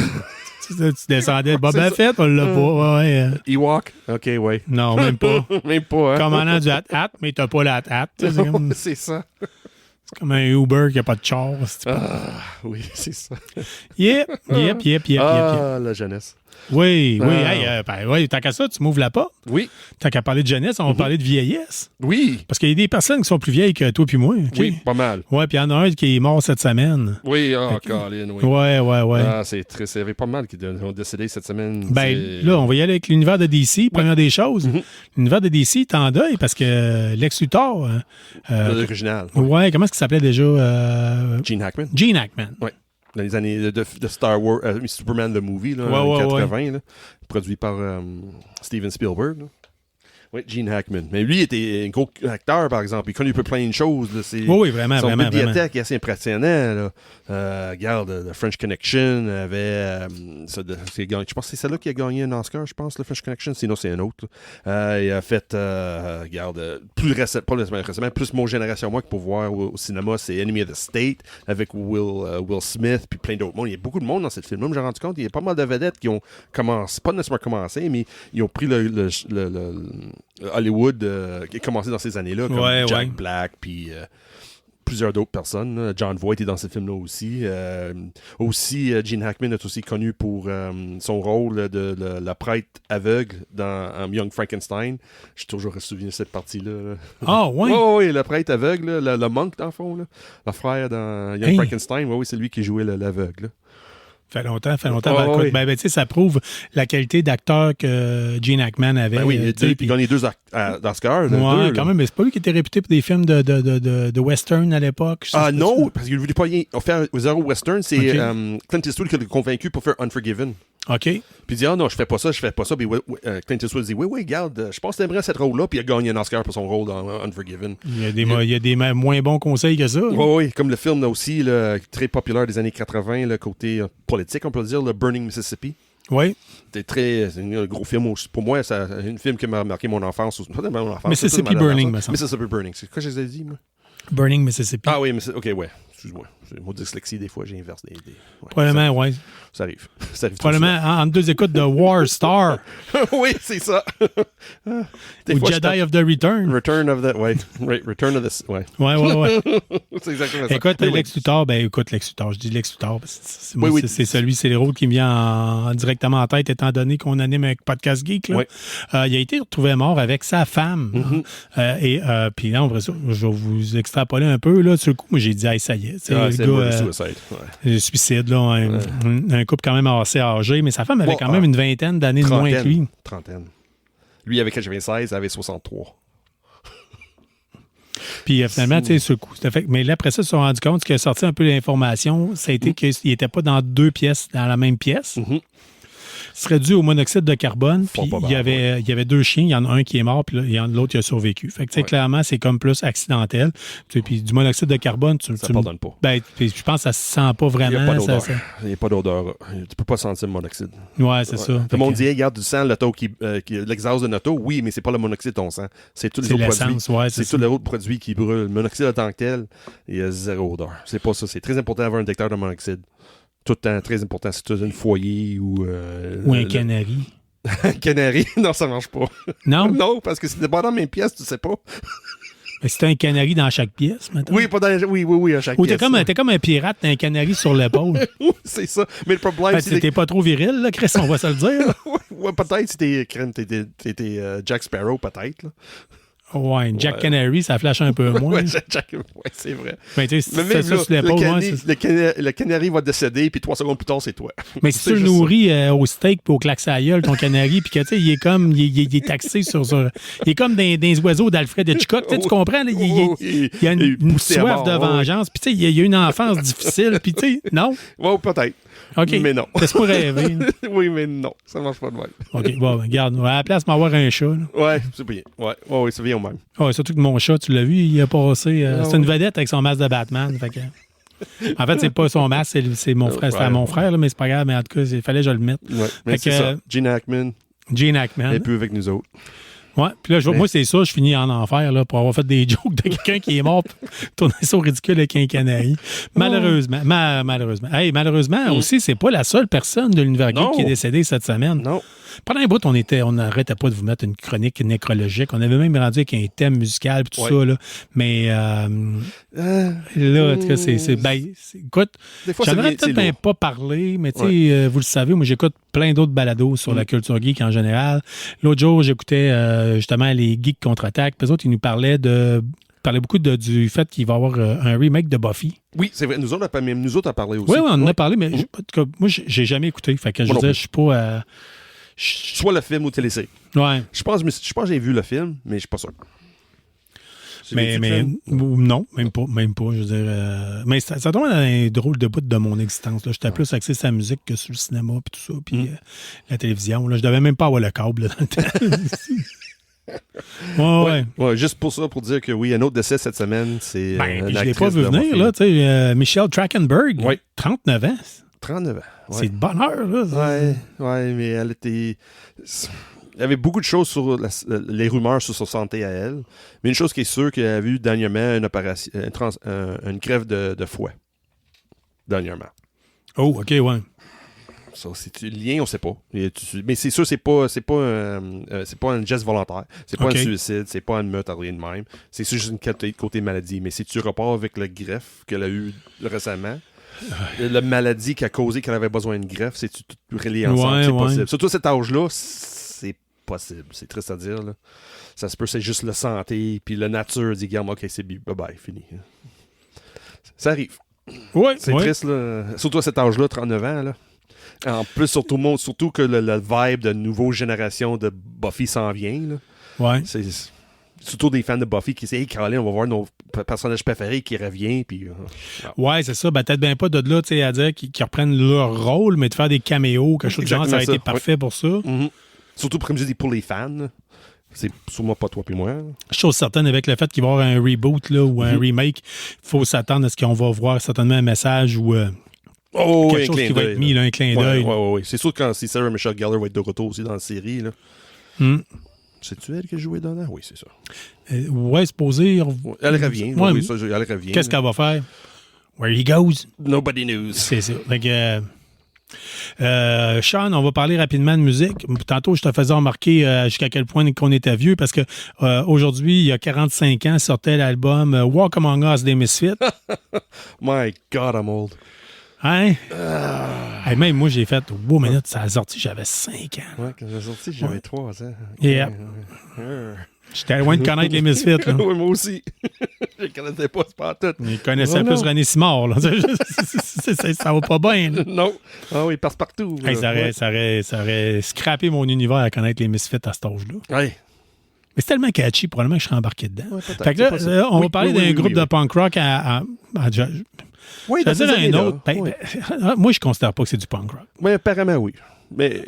tu descendais, Boba
C'est
Fett, on l'a pas. Ouais,
Ewok, OK, ouais.
non, même pas.
Même pas, hein.
Commandant du hat-hat, mais t'as pas la hat-hat. Tu sais, C'est comme,
C'est ça.
c'est comme un Uber qui a pas de char. C'est pas-
Ah, oui, c'est ça.
Yep.
Ah, la jeunesse.
Oui,
Ah.
hey, ouais, tant qu'à ça, tu m'ouvres la porte.
Oui,
Tant qu'à parler de jeunesse, on va parler de vieillesse.
oui,
Parce qu'il y a des personnes qui sont plus vieilles que toi puis moi. OK?
oui, pas mal.
Ouais, puis il y en a un qui est mort cette semaine.
Oui, Colin, oui.
Ouais.
Ah, c'est triste. Il y avait pas mal qui ont décédé cette semaine.
Ben
C'est-
là, on va y aller avec l'univers de DC. Première des choses, l'univers de DC est en deuil parce que Lex Luthor,
l'original.
ouais, comment est-ce qu'il s'appelait déjà?
Gene Hackman.
Gene Hackman.
Oui. Dans les années de Star Wars, Superman the Movie, là,
Ouais,
en
ouais,
80, là, produit par Steven Spielberg. Là. Oui, Gene Hackman. Mais lui, il était un gros acteur, par exemple. Il connaît plein de choses. Là.
Oui, vraiment,
Son
vraiment.
bibliothèque est assez impressionnant. Là. Regarde, The French Connection avait... je pense que c'est celle-là qui a gagné un Oscar, je pense, le French Connection. Sinon, c'est un autre. Il a fait, plus récemment, plus mon génération, moi, que pour voir au cinéma, c'est Enemy of the State avec Will Smith puis plein d'autres mondes. Il y a beaucoup de monde dans cette film-là. Je me suis rendu compte, il y a pas mal de vedettes qui ont commencé, pas nécessairement commencé, mais ils ont pris le Hollywood qui a commencé dans ces années-là, comme
Ouais,
Jack
ouais.
Black, puis plusieurs d'autres personnes. Là. John Voight est dans ce film-là aussi. Gene Hackman est aussi connu pour son rôle de la prêtre aveugle dans Young Frankenstein. J'ai toujours souvenir de cette partie-là. Là.
Ah, ouais.
Oui, le prêtre aveugle, là, le monk, dans le fond. Là. Le frère dans Young
Hey.
Frankenstein, oui, c'est lui qui jouait l'aveugle. Là.
Fait longtemps.
Oh,
Ben, écoute,
oui.
ben, tu sais, ça prouve la qualité d'acteur que Gene Hackman avait.
Ben oui,
tu sais,
il
puis-
a gagné 2 Oscars. là,
Ouais,
deux,
quand
là.
même, mais c'est pas lui qui était réputé pour des films de western à l'époque.
Ah non, parce qu'il ne voulait pas rien faire zéro western. C'est
Ok.
Clint Eastwood qui l'a convaincu pour faire Unforgiven.
OK.
Puis il dit, ah non, je fais pas ça. Puis Clint Eastwood dit, oui, garde, je pense que t'aimerais cette rôle-là. Puis il a gagné un Oscar pour son rôle dans Unforgiven.
Il y a des moins bons conseils que ça.
Oui, comme le film là, aussi, là, très populaire des années 80, le côté politique, on peut dire, le Burning Mississippi.
Oui.
C'est un gros film aussi. Pour moi, c'est un film qui m'a marqué mon enfance. Pas mon enfance,
Mississippi
c'est ça,
Burning, me semble.
Mississippi Burning. C'est quoi que je les ai dit, moi?
Burning Mississippi.
Ah oui, mais ok, ouais. Excuse-moi. C'est mon dyslexie, des fois, j'inverse des ouais,
Probablement, oui.
ça arrive. Ça arrive tout
Probablement entre deux écoutes de War Star
ça. Oui, c'est ça. Des
ou
fois,
Jedi of the Return.
Return of the... Ouais. Return of the... Ouais.
Ouais.
C'est exactement ça.
Écoute,
Mais oui.
Lex Luthor, Lex Luthor, je dis Lex Luthor, parce que
Oui.
c'est le rôle qui me vient directement en tête, étant donné qu'on anime un podcast geek. Là.
Oui.
Il a été retrouvé mort avec sa femme. Puis là, après ça, je vais vous extrapoler un peu. Là, sur le coup, moi, j'ai dit, hey, ça y est.
Ah,
le
c'est
gars,
le suicide. Ouais.
le suicide, là, un couple quand même assez âgé, mais sa femme avait quand même une vingtaine d'années de moins que lui.
Trentaine. Lui, avec 96, avait 63.
Puis finalement, tu sais, ce coup, c'était fait. Mais là, après ça, ils se sont rendus compte ce qui a sorti un peu l'information, ça a été qu'il n'était pas dans deux pièces, dans la même pièce. Ce serait dû au monoxyde de carbone. Puis il y avait deux chiens. Il y en a un qui est mort, puis l'autre qui a survécu. Fait que, tu sais, clairement, c'est comme plus accidentel. Puis du monoxyde de carbone,
ça ne pardonne pas.
Ben, je pense que ça se sent pas vraiment.
Il n'y a pas d'odeur. Il n'y a pas d'odeur. Tu peux pas sentir le monoxyde.
Ouais, c'est ça.
Tout le monde dit, regarde, du sang, l'exhaust de l'auto. Oui, mais c'est pas le monoxyde de ton sang. C'est tous les autres produits.
Ouais,
c'est tous les autres produits qui brûlent. Le monoxyde en tant que tel, il y a zéro odeur. C'est pas ça. C'est très important d'avoir un détecteur de monoxyde. Tout le temps, très important. Si tu as une foyer ou...
ou un canari.
Un canari? Non, ça marche pas.
Non?
Non, parce que si t'es pas dans la même pièce, tu sais pas.
Mais c'est un canari dans chaque pièce, maintenant.
Oui, oui, à chaque
ou
pièce.
T'es comme un pirate, t'as un canari sur l'épaule.
Oui, c'est ça. Mais le problème,
c'est... T'es pas trop viril, là, Chris, on va se le dire.
ouais, peut-être si t'étais Jack Sparrow, peut-être. Là.
Ouais, Jack Canary, ça flash un peu moins.
Ouais, c'est vrai.
Mais tu sais, si tu fais ça sur l'épaule,
le canari va décéder, puis 3 secondes plus tard, c'est toi.
Mais si tu le nourris au steak puis au claque à gueule, ton canari, puis que tu sais, il est comme, il est taxé sur. Il est comme des oiseaux d'Alfred Hitchcock, tu comprends? Là, il y a une soif de vengeance, puis tu sais, il y a une enfance difficile, puis tu sais, non?
Ouais, peut-être.
OK.
Mais non.
Laisse-moi rêver.
Oui, mais non. Ça marche pas de même.
OK, bon, regarde, à la place m'avoir un chat. Là.
Ouais, c'est bien. Ouais, c'est bien au même.
Ouais, surtout que mon chat, tu l'as vu, il a passé. C'est une vedette avec son masque de Batman. Fait que... En fait, c'est pas son masque, c'est mon frère. C'était à mon frère, là, mais c'est pas grave. Mais en tout cas, il fallait que je le mette.
Ouais, mais c'est ça. Gene Hackman.
Elle
est plus avec nous autres.
Ouais, puis là, moi, c'est ça, je finis en enfer là, pour avoir fait des jokes de quelqu'un qui est mort, tourner ça au ridicule avec un canari. Malheureusement. Malheureusement. Hey, malheureusement, aussi, c'est pas la seule personne de l'univers geek qui est décédée cette semaine.
Non.
Pendant un bout, on n'arrêtait pas de vous mettre une chronique nécrologique. On avait même rendu avec un thème musical et tout ça. Là. Mais là, en tout cas, écoute, j'aimerais peut-être pas parler, mais tu sais, vous le savez, moi, j'écoute plein d'autres balados sur la culture geek en général. L'autre jour, j'écoutais justement les Geeks contre-attaque. Puis eux autres, ils nous parlaient beaucoup du fait qu'il va y avoir un remake de Buffy.
Oui, c'est vrai. Nous autres, on a parlé aussi.
Oui, on en a parlé, mais en tout cas, moi, j'ai jamais écouté. Fait que je veux dire, je suis pas...
Soit le film ou télésérie.
Ouais.
Je pense que j'ai vu le film, mais je suis pas sûr.
Mais non, même pas. Je veux dire, mais ça tombe dans un drôle de bout de mon existence. J'étais plus axé sur la musique que sur le cinéma puis tout ça, puis la télévision. Là, je devais même pas avoir le câble là, dans le temps. Ouais.
Juste pour ça, pour dire que oui, un autre décès cette semaine, c'est.
Je l'ai pas vu venir, là, tu sais. Michelle Trachtenberg, 39 ans.
39 ans. Ouais.
C'est de bonne heure, là.
Ouais, mais elle était. Il y avait beaucoup de choses sur les rumeurs sur sa santé à elle. Mais une chose qui est sûre, qu'elle a vu dernièrement une opération, une greffe de foie. Dernièrement.
Oh, OK, ouais.
Ça, c'est le lien, on sait pas. Mais c'est sûr, c'est pas un geste volontaire. C'est pas un suicide, c'est pas un meurtre, rien de même. C'est juste une côté maladie. Mais si tu repars avec le greffe qu'elle a eu récemment, la maladie qui a causé qu'elle avait besoin d'une greffe, c'est tout relié ensemble. C'est possible. Surtout à cet âge-là, c'est possible. C'est triste à dire. Là. Ça se peut, c'est juste la santé, puis la nature dit, regarde, OK, c'est bye, fini. Ça arrive.
Ouais,
c'est triste, là. Surtout à cet âge-là, 39 ans, là. En plus, surtout que le vibe de nouvelle génération de Buffy s'en vient. Là.
Ouais.
C'est surtout des fans de Buffy qui disent, hey, Caroline, on va voir nos personnages préférés qui reviennent. Puis,
ouais, c'est ça. Peut-être bien pas de là, tu sais, à dire qu'ils reprennent leur rôle, mais de faire des caméos, quelque chose de genre, ça a été parfait pour ça.
Mm-hmm. Surtout, comme je dis, pour les fans. Là. C'est sûrement pas toi puis moi.
Chose certaine, avec le fait qu'il va y avoir un reboot là, ou un remake, il faut s'attendre à ce qu'on va voir certainement un message ou quelque chose qui va être mis, là, un clin d'œil.
Oui. C'est sûr que si Sarah Michelle Gellar va être de retour aussi dans la série. Là. C'est-tu elle qui a joué dedans? Oui, c'est ça.
Ouais, c'est posé.
Elle revient.
Ouais,
oui, ça, elle revient.
Qu'est-ce qu'elle va faire? Where he goes?
Nobody knows.
C'est ça. Fait que, Sean, on va parler rapidement de musique. Tantôt, je te faisais remarquer jusqu'à quel point qu'on était vieux parce que aujourd'hui, il y a 45 ans, sortait l'album Walk Among Us des Misfits.
My God, I'm old.
Hein? Hey, même moi, j'ai fait, wow, minute, ça a sorti, j'avais 5 ans.
Ouais, quand j'ai sorti, j'avais 3 ans.
Yeah. J'étais loin de connaître les Misfits. Là.
Oui, moi aussi. Je ne connaissais pas, c'est pas tout.
Je connaissais plus René Simard. Là. Ça va pas bien. Là.
Non. Ah oui, il passe partout.
Hey, ça aurait scrappé mon univers à connaître les Misfits à cet âge-là.
Ouais.
Mais c'est tellement catchy, probablement que je serais embarqué dedans.
Ouais, peut-être,
Fait que
c'est
là,
possible.
on va
Oui,
parler
oui,
d'un
oui,
groupe
oui,
de
oui.
punk rock
Oui,
je vais
dans ces
dire un
années-là.
autre.
Oui.
Moi, je considère pas que c'est du punk rock.
Mais apparemment, oui. Mais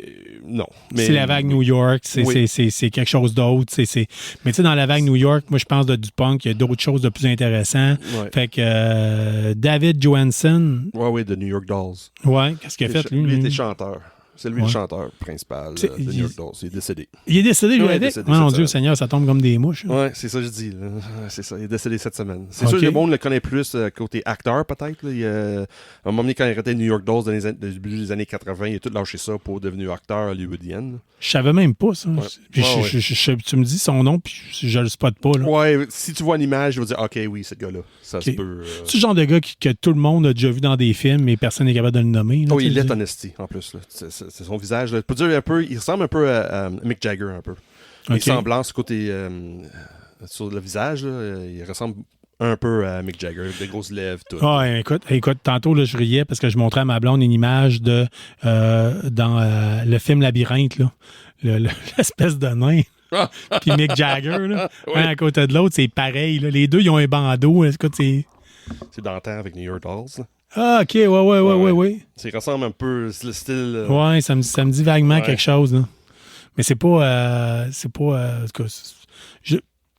non. Mais,
C'est la vague New York,
Oui.
c'est quelque chose d'autre. Mais tu sais, dans la vague New York, moi, je pense du punk, il y a d'autres choses de plus intéressantes.
Ouais.
Fait que David Johansen,
Oui, de New York Dolls.
ouais, qu'est-ce qu'il a fait, lui?
Lui était chanteur. C'est lui
Ouais.
le chanteur principal
C'est-
de New York Dolls. Il est décédé.
Il est décédé, lui,
Ouais,
avec?
décédé
Oh, mon
cette
Dieu,
semaine.
Seigneur, ça tombe comme des mouches.
Ouais, c'est ça que je dis. Là. C'est ça, il est décédé cette semaine. C'est
Ok.
sûr que le monde le connaît plus côté acteur, peut-être. Là. À un moment donné, quand il arrêtait New York Dolls dans les début des années 80, il a tout lâché ça pour devenir acteur hollywoodien. là.
Je savais même pas ça.
Ouais.
Puis
Ouais,
tu me dis son nom, puis je le spot pas. Là.
Ouais, si tu vois une image, je vais dire, OK, oui, ce gars-là. Ça se
Ok.
peut.
C'est le genre de gars que tout le monde a déjà vu dans des films, mais personne n'est capable de le nommer. Là,
Oh,
tu
il
sais,
est honesty, en plus. Là. C'est son visage. Là. Je peux dire un peu, il ressemble un peu à Mick Jagger, un peu.
Ok.
Il semble ce côté sur le visage, là, il ressemble un peu à Mick Jagger, des grosses lèvres, tout.
Ah, écoute, tantôt, là, je riais parce que je montrais à ma blonde une image de dans le film Labyrinthe, là, l'espèce de nain.
Ah!
Puis Mick Jagger, là,
Oui.
un à côté de l'autre, c'est pareil. Là. Les deux, ils ont un bandeau. Écoute, c'est...
C'est dans le temps avec New York Dolls. Là.
Ah, OK, ouais.
Ça ressemble un peu, c'est le style.
Ouais, ça me dit vaguement
Ouais.
quelque chose, là. Mais c'est pas... en tout cas,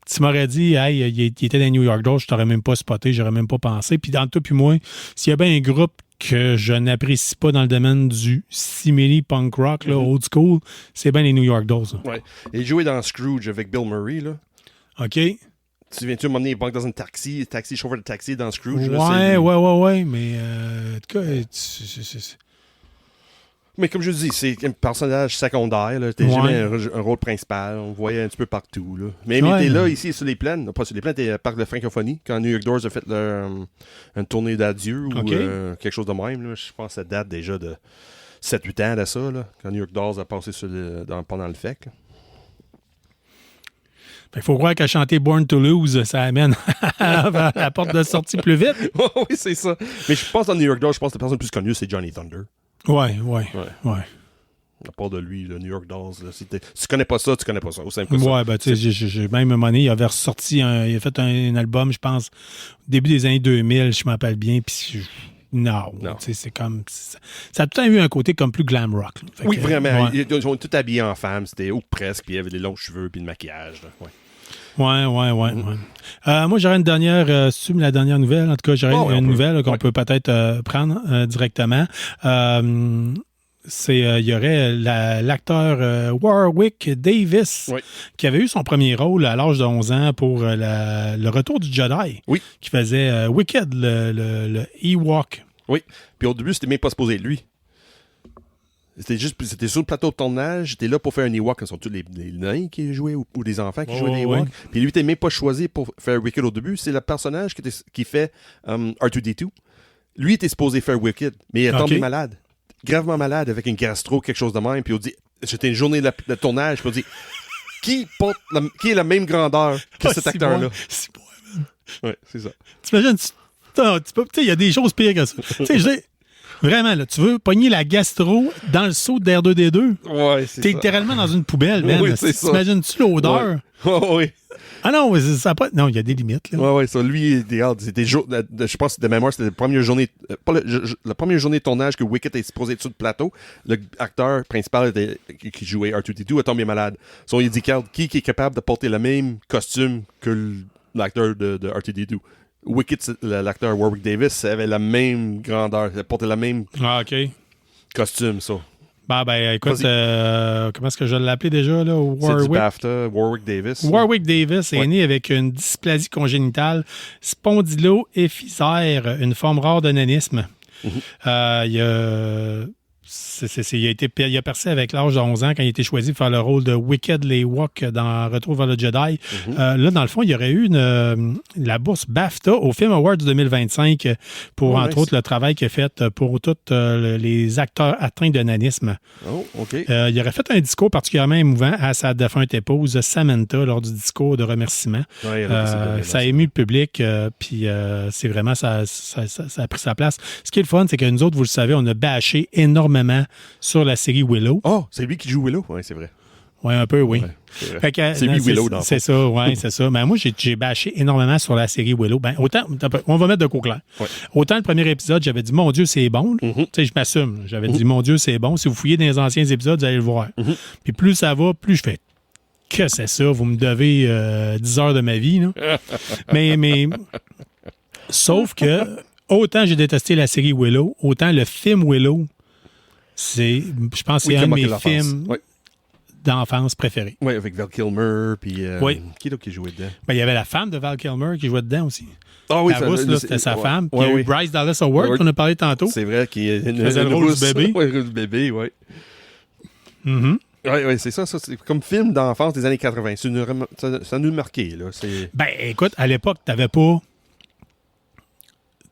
tu m'aurais dit, hey, il était dans New York Dolls, je t'aurais même pas spoté, j'aurais même pas pensé. Puis dans toi puis moi, s'il y a bien un groupe que je n'apprécie pas dans le domaine du simili punk rock, là, old school, c'est bien les New York Dolls. Là.
Ouais. Il jouait dans Scrooge avec Bill Murray. Là.
OK?
Tu viens-tu m'emmener dans un taxi, chauffeur de taxi dans Scrooge? Là, c'est
Ouais, mais en tout cas,
Mais comme je dis, c'est un personnage secondaire. T'es
Ouais.
jamais un rôle principal. On le voyait un petit peu partout. Là. Mais
Ouais.
il était là, ici, sur les plaines. Non, pas sur les plaines, t'es au parc de francophonie. Quand New York Dolls a fait une tournée d'adieu ou
Ok.
quelque chose de même. Là. Je pense que ça date déjà de 7-8 ans de ça. Là, quand New York Dolls a passé pendant le FEC. Là.
il faut croire qu'à chanter Born to Lose, ça amène à la porte de sortie plus vite.
Oui, c'est ça. Mais je pense dans New York Dolls, je pense que la personne plus connue, c'est Johnny Thunder.
Ouais.
À part de lui, le New York Dolls. Là, si tu connais pas ça, tu connais pas ça. Au simple que ça.
Ouais, ben, tu sais, j'ai même un moment donné, il avait ressorti, il a fait un album, je pense, au début des années 2000, je m'appelle bien, puis non. Tu sais, c'est comme... Ça a tout le temps eu un côté comme plus glam rock. Là. Fait
Oui,
que,
vraiment.
ouais.
Ils sont tous habillés en femme, c'était ou presque, puis il y avait des longs cheveux, puis le maquillage. Là. Ouais.
Ouais. Moi, j'aurais une dernière, la dernière nouvelle. En tout cas, j'aurais une nouvelle là, qu'on peut peut-être prendre directement. Il y aurait l'acteur Warwick Davis qui avait eu son premier rôle à l'âge de 11 ans pour le Retour du Jedi.
Oui.
Qui faisait Wicked, le Ewok.
Oui. Puis au début, c'était même pas supposé être lui. C'était sur le plateau de tournage, j'étais là pour faire un Ewok, ce sont tous les nains qui jouaient ou des enfants qui jouaient des Ewoks.
ouais.
Puis lui, il était même pas choisi pour faire Wicked au début, c'est le personnage qui fait R2-D2. Lui était supposé faire Wicked, mais il est tombé malade. Gravement malade avec une gastro, quelque chose de même, puis on dit, c'était une journée de tournage, puis on dit, qui est la même grandeur que cet acteur-là?
C'est bon, man.
Ouais, c'est ça.
T'imagines, il y a des choses pires que ça. Tu sais, je dis, vraiment, là, tu veux pogner la gastro dans le seau d'R2D2?
Ouais, c'est
T'es
ça.
littéralement dans une poubelle, man.
Oui, c'est ça.
T'imagines-tu l'odeur?
Oui.
Ah non, mais ça a pas... Non, il y a des limites, là.
Ouais, ça. Lui, je pense que de mémoire, c'était la première journée, la première journée de tournage que Wicked est supposé être sur le plateau. L'acteur principal qui jouait R2-D2 a tombé malade. So, il dit, Carl, qui est capable de porter le même costume que l'acteur de R2-D2? Wicked, l'acteur Warwick Davis, avait la même grandeur, il portait le même
Ah, OK.
costume, ça.
Ben, écoute, comment est-ce que je l'ai appelé déjà, là?
C'est du BAFTA, Warwick Davis.
Warwick Davis est né avec une dysplasie congénitale spondylo-éphysaire, une forme rare de nanisme. Il a percé avec l'âge de 11 ans quand il a été choisi pour faire le rôle de Wicked l'Ewok dans Retour vers le Jedi. Là, dans le fond, il y aurait eu la bourse BAFTA au Film Awards 2025 pour, entre autres, le travail qu'il a fait pour tous les acteurs atteints de nanisme.
Oh, OK.
Il aurait fait un discours particulièrement émouvant à sa défunte épouse, Samantha, lors du discours de remerciement.
Ouais,
ça a ému le public, puis c'est vraiment, ça a pris sa place. Ce qui est le fun, c'est que nous autres, vous le savez, on a bâché énormément sur la série Willow.
Oh, c'est lui qui joue Willow? Oui, c'est vrai.
Oui, un peu, oui.
Ouais, c'est vrai.
Fait que,
C'est
non,
lui, Willow, dans le
c'est ça, oui, c'est ça. Mais moi, j'ai bâché énormément sur la série Willow. Ben, autant, on va mettre de quoi clair.
Ouais.
Autant le premier épisode, j'avais dit, mon Dieu, c'est bon. Tu sais, je m'assume. J'avais dit, mon Dieu, c'est bon. Si vous fouillez dans les anciens épisodes, vous allez le voir. Puis plus ça va, plus je fais, que c'est ça? Vous me devez 10 heures de ma vie, là. mais, sauf que, autant j'ai détesté la série Willow, autant le film Willow, je pense que c'est un de mes films
Oui,
d'enfance préférés.
ouais, avec Val Kilmer, puis
Oui.
qui d'autre qui jouait dedans?
Ben, il y avait la femme de Val Kilmer qui jouait dedans aussi.
Ah oui,
La rousse, là, c'était sa femme. Puis
Ouais,
il y a eu
oui.
Bryce Dallas Howard,
Ouais.
qu'on a parlé tantôt.
C'est vrai qu'il est
faisait le rôle du bébé.
Oui, le bébé, oui.
Mhm.
Oui, c'est ça. C'est comme film d'enfance des années 80. Ça nous marquait, là.
Ben, écoute, à l'époque, t'avais pas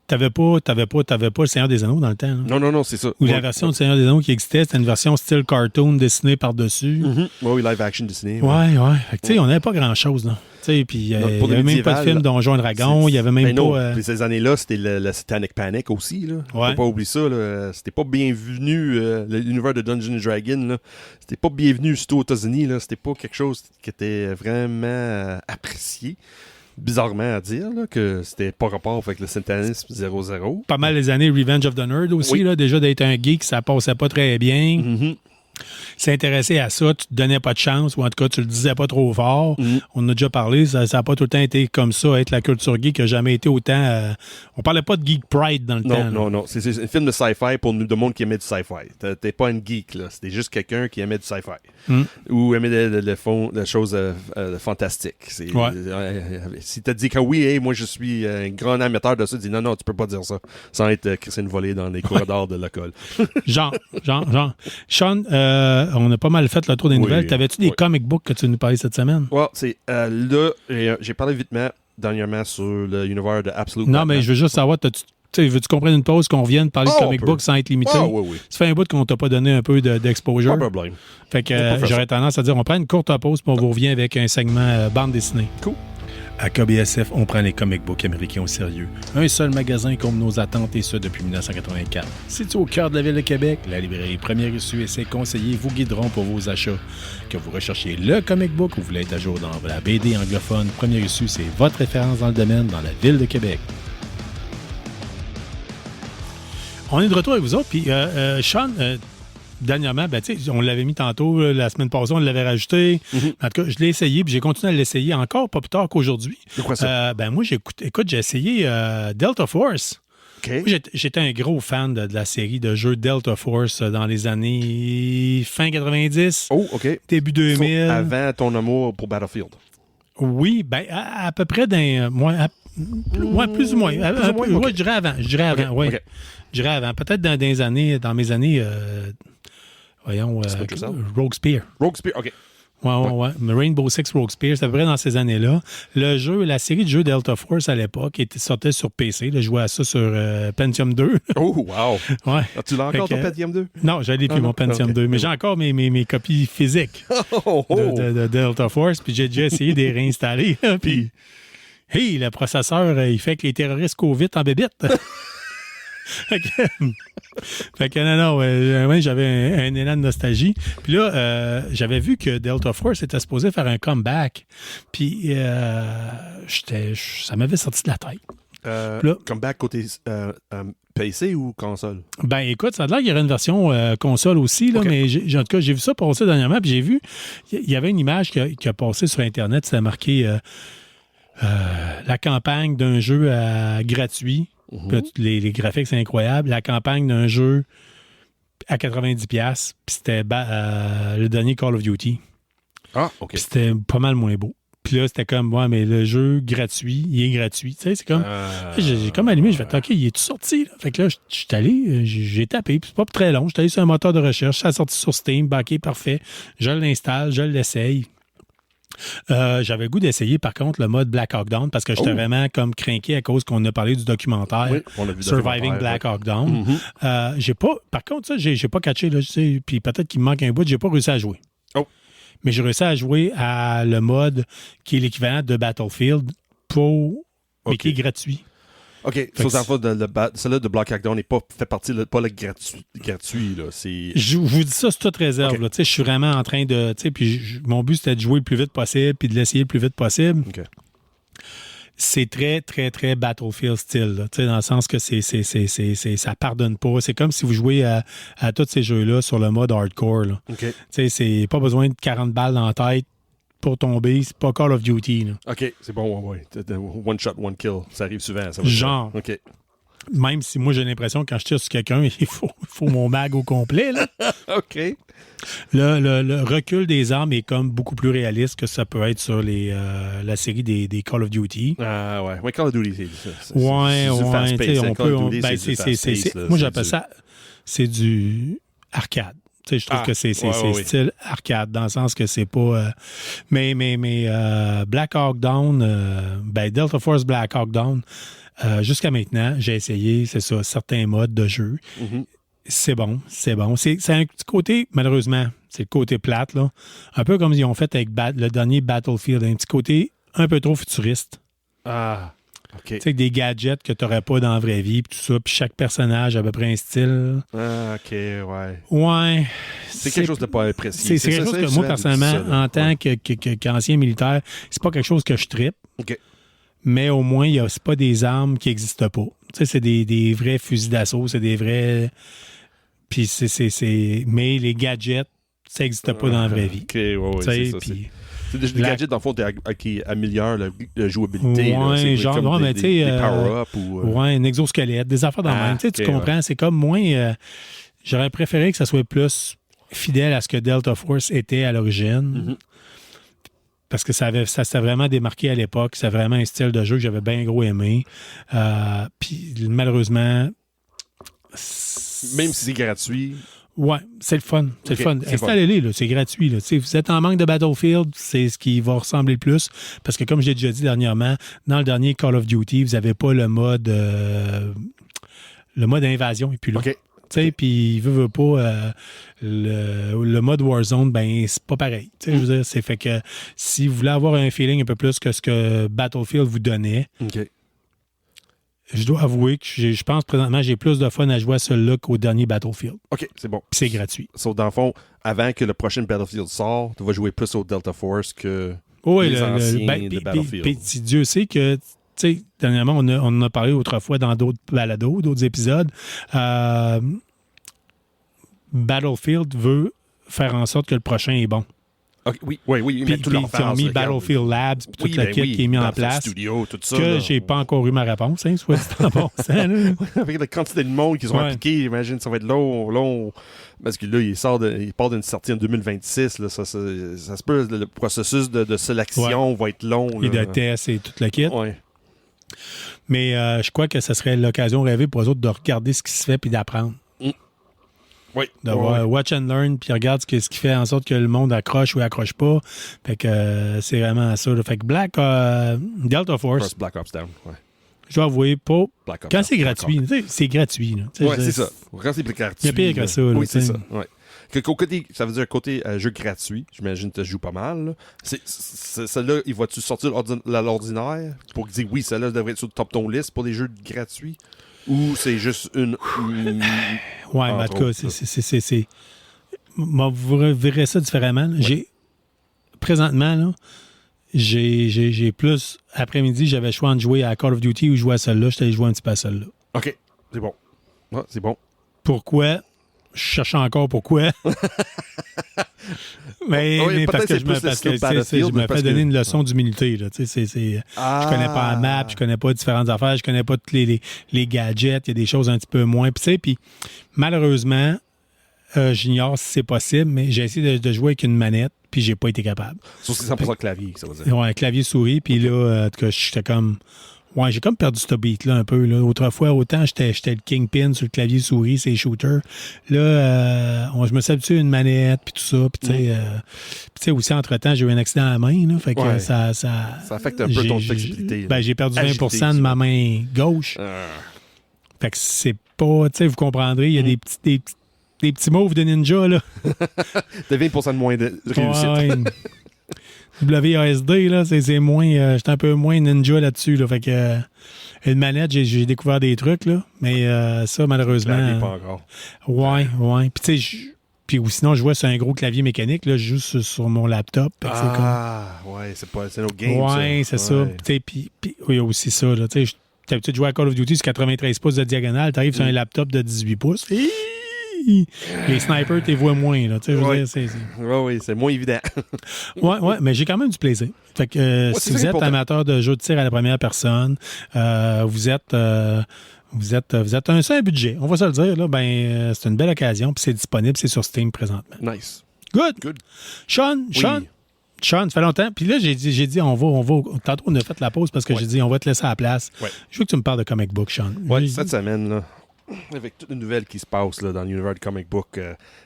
le Seigneur des Anneaux dans le temps. Là.
Non, c'est ça.
Ou la version du Seigneur des Anneaux qui existait, c'était une version style cartoon dessinée par-dessus.
Oui, live action Disney.
Ouais. Fait que, tu sais, on n'avait pas grand-chose, là. Tu sais, puis il
Non,
n'y
pour
avait
le
même pas de
médiéval,
film Donjons et Dragons, il n'y avait même
Ben non,
pas...
puis ces années-là, c'était le Satanic Panic aussi. Là.
Ouais.
Faut pas oublier ça. Là. C'était pas bienvenu, l'univers de Dungeons & Dragons. Là. C'était pas bienvenu surtout aux États-Unis. Là. C'était pas quelque chose qui était vraiment apprécié. Bizarrement à dire, là, que c'était pas rapport avec le satanisme 0-0.
Pas mal les années Revenge of the Nerd aussi,
Oui.
là, déjà d'être un geek, ça passait pas très bien.
Mhm.
S'intéresser à ça, tu te donnais pas de chance, ou en tout cas, tu le disais pas trop fort. On en a déjà parlé, ça n'a pas tout le temps été comme ça, être la culture geek n'a jamais été autant... on parlait pas de geek pride dans le temps.
Non. C'est un film de sci-fi pour nous, de monde qui aimait du sci-fi. T'es pas une geek, là. C'était juste quelqu'un qui aimait du sci-fi. Ou aimait les choses fantastiques.
Ouais.
Si t'as dit que oui, hey, moi je suis un grand amateur de ça, dis non, tu peux pas dire ça sans être Christine Volée dans les corridors de l'école.
Genre. Sean, on a pas mal fait le tour des
Oui,
nouvelles. T'avais-tu des
oui.
comic books que tu nous parlais cette semaine?
Ouais, c'est là, j'ai parlé vitement dernièrement sur l'univers de Absolute
Non,
Batman.
mais je veux juste savoir, veux-tu comprendre une pause qu'on vienne parler de
Oh,
comic
on peut.
books sans être limité?
Ah, oui.
Ça fait un bout qu'on t'a pas donné un peu d'exposure.
Pas de problème.
Fait que
On peut faire
j'aurais
ça.
tendance à dire, on prend une courte pause puis on vous revient avec un segment bande dessinée.
Cool.
À KBSF, on prend les comic books américains au sérieux. Un seul magasin comme nos attentes et ce depuis 1984. Situé au cœur de la ville de Québec, la librairie Première Issue et ses conseillers vous guideront pour vos achats. Que vous recherchiez le comic book ou vous voulez être à jour dans la BD anglophone, Première Issue, c'est votre référence dans le domaine dans la ville de Québec.
On est de retour avec vous autres. Puis, Sean, dernièrement, ben, on l'avait mis tantôt, la semaine passée, on l'avait rajouté. En tout cas, je l'ai essayé, puis j'ai continué à l'essayer encore, pas plus tard qu'aujourd'hui.
C'est quoi ça?
Moi, j'ai essayé Delta Force.
OK.
Moi, j'étais un gros fan de la série de jeux Delta Force dans les années fin 90,
Oh, OK.
début 2000.
Avant ton amour pour Battlefield.
Oui, ben, à peu près plus ou moins.
OK.
Je dirais avant.
OK,
Oui.
OK.
Je dirais avant. Peut-être dans mes années,
Splinter Cell?
Rogue Spear.
Rogue Spear, OK.
Ouais. Mais Rainbow Six Rogue Spear, c'est à peu près dans ces années-là. La série de jeux Delta Force à l'époque sortait sur PC. Là, je jouais à ça sur Pentium 2.
Oh, wow.
Ouais.
As-tu l'as encore,
Fait
ton
que-
Pentium 2?
Non, j'allais plus
Ah,
mon
non.
Pentium
Ok.
2, mais j'ai encore mes copies physiques
Oh, oh.
de Delta Force, puis j'ai déjà essayé de les réinstaller. Puis, hey, le processeur, il fait que les terroristes courent vite en bébite. Fait que non, ouais, j'avais un élan de nostalgie. Puis là, j'avais vu que Delta Force était supposé faire un comeback. Puis ça m'avait sorti de la tête. Là-
Comeback côté PC ou console?
Ben écoute, ça a l'air qu'il y aurait une version console aussi, là,
OK.
mais en tout cas, j'ai vu ça passer dernièrement, puis j'ai vu, il y avait une image qui a passé sur Internet, c'était marqué la campagne d'un jeu gratuit. Puis là, les graphiques, c'est incroyable. La campagne d'un jeu à 90$, puis c'était le dernier Call of Duty.
Ah, OK.
Puis c'était pas mal moins beau. Puis là, c'était comme, ouais, mais le jeu gratuit, il est gratuit. Tu sais, c'est comme. J'ai comme allumé, je vais OK, il est tout sorti? Là? Fait que là, je suis allé, j'ai tapé, puis c'est pas très long. Je suis allé sur un moteur de recherche, ça a sorti sur Steam, backé, parfait. Je l'installe, je l'essaye. J'avais le goût d'essayer, par contre, le mode Black Hawk Down parce que j'étais vraiment comme craqué à cause qu'on a parlé du documentaire
Oui, on a vu le
Surviving
documentaire,
Black
ouais.
Hawk Down. J'ai pas, par contre, ça, j'ai pas catché, là, puis peut-être qu'il me manque un bout, j'ai pas réussi à jouer.
Oh.
Mais j'ai réussi à jouer à le mode qui est l'équivalent de Battlefield mais
OK.
qui est gratuit.
OK.
que
Sauf en celle-là de Black Hawk Down n'est pas fait partie, pas le gratuit. Là. C'est...
Je vous dis ça, c'est toute réserve.
OK.
Là. Tu sais, je suis vraiment en train de... tu sais, puis mon but, c'était de jouer le plus vite possible puis de l'essayer le plus vite possible.
OK.
C'est très, très, très Battlefield style. Là, tu sais, dans le sens que ça pardonne pas. C'est comme si vous jouez à tous ces jeux-là sur le mode hardcore. Là.
OK.
Tu sais, c'est pas besoin de 40 balles dans la tête pour tomber. C'est pas Call of Duty. Là.
OK, c'est bon, ouais. One shot, one kill. Ça arrive souvent. Ça
Genre.
OK.
Même si moi, j'ai l'impression que quand je tire sur quelqu'un, il faut mon mag au complet. Là.
OK.
Le recul des armes est comme beaucoup plus réaliste que ça peut être sur la série des Call of Duty.
Ah ouais. Ouais, Call of Duty, c'est
Ouais,
du fast-paced,
tu sais,
hein.
on
Call
peut...
of Duty,
ben,
c'est du fast-paced, là.
moi,
C'est
j'appelle
du-
ça... C'est du arcade. Tu sais, je trouve que c'est
ouais.
style arcade, dans le sens que c'est pas... mais Black Hawk Down, Delta Force Black Hawk Down, jusqu'à maintenant, j'ai essayé, c'est ça, certains modes de jeu.
Mhm.
C'est bon. C'est un petit côté, malheureusement, c'est le côté plate, là. Un peu comme ils ont fait avec le dernier Battlefield, un petit côté un peu trop futuriste.
Ah, OK.
Tu sais, avec des gadgets que tu n'aurais pas dans la vraie vie, puis tout ça, puis chaque personnage a à peu près un style.
Ah, OK, ouais.
Ouais.
C'est quelque chose de pas précis.
C'est quelque chose que moi, personnellement, en tant qu'ancien militaire, c'est pas quelque chose que je trippe.
OK.
Mais au moins, c'est pas des armes qui n'existent pas. Tu sais, c'est des vrais fusils d'assaut, c'est des vrais... Puis mais les gadgets, ça n'existe pas dans la vraie vie.
OK, ouais,
Tu sais,
c'est ça.
puis...
C'est des gadgets, dans le fond, qui améliorent la jouabilité. là.
Ouais,
C'est
genre,
comme
ouais, mais tu sais...
des power-up ou...
Ouais, un exosquelette, des affaires dans le même. Tu sais, tu
ok,
comprends, c'est comme moins... j'aurais préféré que ça soit plus fidèle à ce que Delta Force était à l'origine.
Mhm.
Parce que ça s'est vraiment démarqué à l'époque. C'est vraiment un style de jeu que j'avais bien gros aimé. Puis malheureusement...
Même si c'est gratuit...
Ouais, c'est le fun. C'est
Ok,
le fun.
c'est
Installez-les, là, c'est gratuit. Là. Si vous êtes en manque de Battlefield, c'est ce qui va ressembler le plus. Parce que comme j'ai déjà dit dernièrement, dans le dernier Call of Duty, vous n'avez pas le mode invasion. Et puis là,
OK.
tu sais, puis veut pas le mode Warzone, ben c'est pas pareil. Tu sais, je veux dire, c'est fait que si vous voulez avoir un feeling un peu plus que ce que Battlefield vous donnait,
OK.
je dois avouer que je pense présentement j'ai plus de fun à jouer à celui-là qu'au dernier Battlefield.
OK, c'est bon.
Puis c'est gratuit.
Sauf dans le fond, avant que le prochain Battlefield sorte, tu vas jouer plus au Delta Force que
Oui,
les anciens de Battlefield.
Puis Dieu sait que, tu sais, dernièrement, on en a parlé autrefois dans d'autres balados, d'autres épisodes. Battlefield veut faire en sorte que le prochain est bon.
OK, oui, ils
Puis
mettent tout leur
ils ont mis Battlefield Labs, puis toute la kit qui est mis en place.
Studio, tout ça.
Que
là.
j'ai pas encore eu ma réponse, hein, soit dit en bon sens, là.
Avec la quantité de monde qui sont
Ouais.
impliqués, j'imagine que ça va être long. Parce que là, il part d'une sortie en 2026. Là, ça se peut, le processus de sélection va être long.
Et
là.
de tests et toute la kit.
Ouais.
Mais je crois que ce serait l'occasion rêvée pour eux autres de regarder ce qui se fait puis d'apprendre.
Oui.
De voir watch and learn, puis regarde ce qui fait en sorte que le monde accroche ou accroche pas. Fait que c'est vraiment ça. Là. Fait que Delta Force,
First Black Ops Down. Ouais.
je dois avouer, pas.
Black Ops
Quand
Down,
c'est
Black
gratuit, tu sais, c'est gratuit. Là. Tu sais,
Ouais,
je veux
c'est
dire,
ça. Quand c'est plus gratuit.
Il y a pire que
là.
ça, là,
Oui, c'est
tu sais.
ça. Ouais. Côté, ça veut dire côté jeu gratuit. J'imagine que tu joues pas mal. Là. Celle-là, il va-tu sortir l'ordinaire pour dire oui, celle-là devrait être sur le top de ton liste pour des jeux gratuits? Ou c'est juste une.
Ouais, mais en tout cas, c'est. Vous verrez ça différemment. Ouais. Présentement, là, j'ai plus. Après-midi, j'avais le choix de jouer à Call of Duty ou jouer à celle-là. J'étais allé jouer un petit peu à celle-là.
OK, c'est bon. Ouais, c'est bon.
Pourquoi? Je cherche encore pourquoi. mais parce que je me fais donner une leçon d'humilité. Là. Je connais pas la map, je connais pas différentes affaires, je connais pas tous les gadgets, il y a des choses un petit peu moins. Puis malheureusement, j'ignore si c'est possible, mais j'ai essayé de jouer avec une manette, puis j'ai pas été capable.
Sauf que c'est 100% clavier, ça veut dire.
Ouais, clavier-souris, puis là, en tout cas, j'étais comme... Ouais, j'ai comme perdu ce beat-là un peu. Là. Autrefois, autant j'étais le kingpin sur le clavier-souris, c'est shooter. Là, je me suis habitué à une manette, puis tout ça. Puis tu sais, aussi, entre-temps, j'ai eu un accident à la main. Là, fait que ça
affecte un peu ton flexibilité.
J'ai perdu 20% de ma main gauche. Fait que c'est pas... Tu sais, vous comprendrez, il y a des petits moves de ninja, là.
T'as 20% de moins de réussite.
Ouais. WASD, là, c'est moins. J'étais un peu moins ninja là-dessus. Là, fait que. Une manette, j'ai découvert des trucs, là. Mais ça, malheureusement.
Pas encore.
Ouais. Puis, tu sais, puis ou sinon, je vois sur un gros clavier mécanique, là, je joue sur mon laptop. Fait que
C'est nos games.
ouais, c'est ça.
Ouais.
Tu sais, puis il y a aussi ça, là. Tu sais, t'as l'habitude de jouer à Call of Duty sur 93 pouces de diagonale, t'arrives sur un laptop de 18 pouces. Les snipers, t'es vois moins, là. Tu sais, je veux dire,
Oui, c'est moins évident.
Ouais, mais j'ai quand même du plaisir. Fait que si vous êtes amateur de jeux de tir à la première personne, vous êtes un budget, on va se le dire, là, c'est une belle occasion, puis c'est disponible, c'est sur Steam présentement.
Nice.
Good. Sean, ça fait longtemps. Puis là, j'ai dit, on va. Tantôt, on a fait la pause parce que j'ai dit, on va te laisser à la place.
Ouais.
Je veux que tu me parles de comic book, Sean.
Ouais, cette semaine, là, avec toutes les nouvelles qui se passent là, dans l'univers de comic book,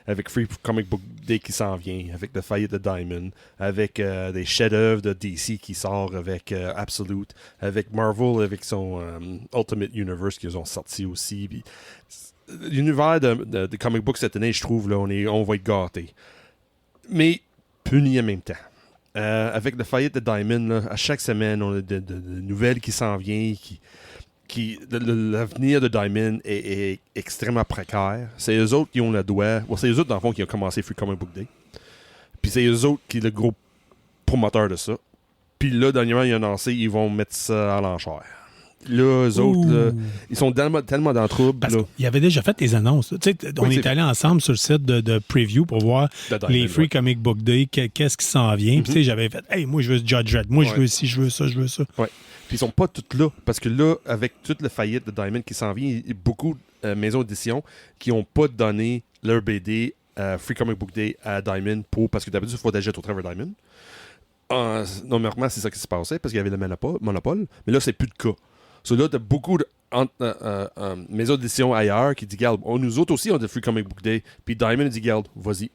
avec Free Comic Book Day qui s'en vient, avec The Faillite de Diamond, avec des chefs-d'œuvre de DC qui sort avec Absolute, avec Marvel, avec son Ultimate Universe qu'ils ont sorti aussi. Puis, l'univers de comic book cette année, je trouve, là, on va être gâtés. Mais puni en même temps. Avec The Faillite de Diamond, là, à chaque semaine, on a de nouvelles qui s'en viennent, l'avenir de Diamond est extrêmement précaire. C'est eux autres qui ont le doigt. C'est eux autres, dans le fond, qui ont commencé Free Comic Book Day. Puis c'est eux autres qui sont le gros promoteur de ça. Puis là, dernièrement, ils ont annoncé ils vont mettre ça à l'enchère. Là, eux autres, là, ils sont tellement dans le trouble.
Parce qu'ils avaient déjà fait des annonces. Tu sais, on est allé ensemble sur le site de preview pour voir les Free Comic Book Day, qu'est-ce qui s'en vient. Puis tu sais, j'avais fait, hey, moi, je veux Judge Dredd. Moi, je veux ci, je veux ça. Ouais.
Puis ils sont pas toutes là. Parce que là, avec toute la faillite de Diamond qui s'en vient, il y a beaucoup de maisons d'édition qui n'ont pas donné leur BD Free Comic Book Day à Diamond parce que d'habitude, il faut déjà au travers Diamond. Normalement, c'est ça qui se passait parce qu'il y avait le monopole. Mais là, c'est plus le cas. So là, tu as beaucoup de maisons d'édition ailleurs qui disent, regarde, nous autres aussi, on a des Free Comic Book Day. Puis Diamond dit, regarde, vas-y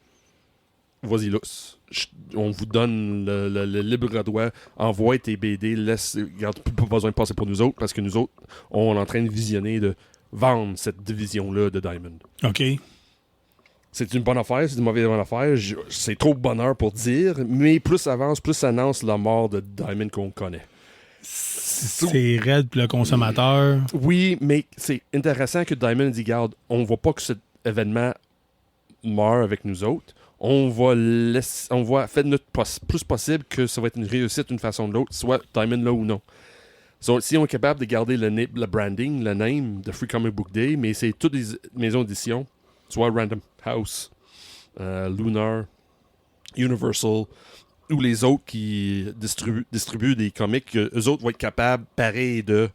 lousse. On vous donne le libre droit, envoie tes BD, regarde, pas besoin de passer pour nous autres parce que nous autres, on est en train de visionner, de vendre cette division-là de Diamond.
OK.
C'est une bonne affaire, c'est une mauvaise bonne affaire. C'est trop bonheur pour dire, mais plus ça avance, plus ça annonce la mort de Diamond qu'on connaît.
C'est raide pour le consommateur.
Oui, mais c'est intéressant que Diamond dit, regarde, on ne voit pas que cet événement meurt avec nous autres. On va faire notre plus possible que ça va être une réussite d'une façon ou de l'autre, soit Diamond là ou non. So, si on est capable de garder le branding, le name de Free Comic Book Day, mais c'est toutes les maisons d'édition, soit Random House, Lunar, Universal, ou les autres qui distribuent des comics, eux autres vont être capables, pareil, de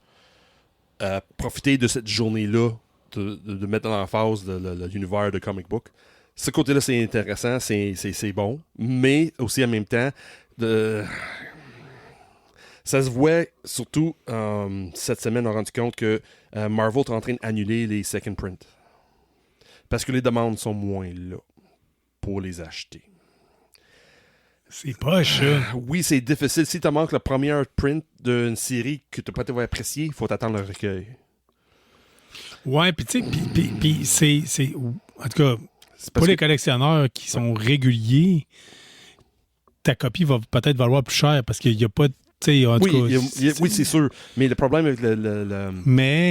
profiter de cette journée-là, de mettre en phase l'univers de comic book. Ce côté-là, c'est intéressant, c'est bon, mais aussi en même temps, ça se voit surtout cette semaine, on a rendu compte que Marvel est en train d'annuler les second print. Parce que les demandes sont moins là pour les acheter.
C'est poche, ça.
Oui, c'est difficile. Si tu manques le premier print d'une série que tu n'as pas été apprécié, il faut t'attendre le recueil.
Ouais, puis tu sais, c'est. En tout cas, pour les collectionneurs qui sont réguliers, ta copie va peut-être valoir plus cher parce qu'il n'y a pas de.
Oui, c'est sûr. Mais le problème avec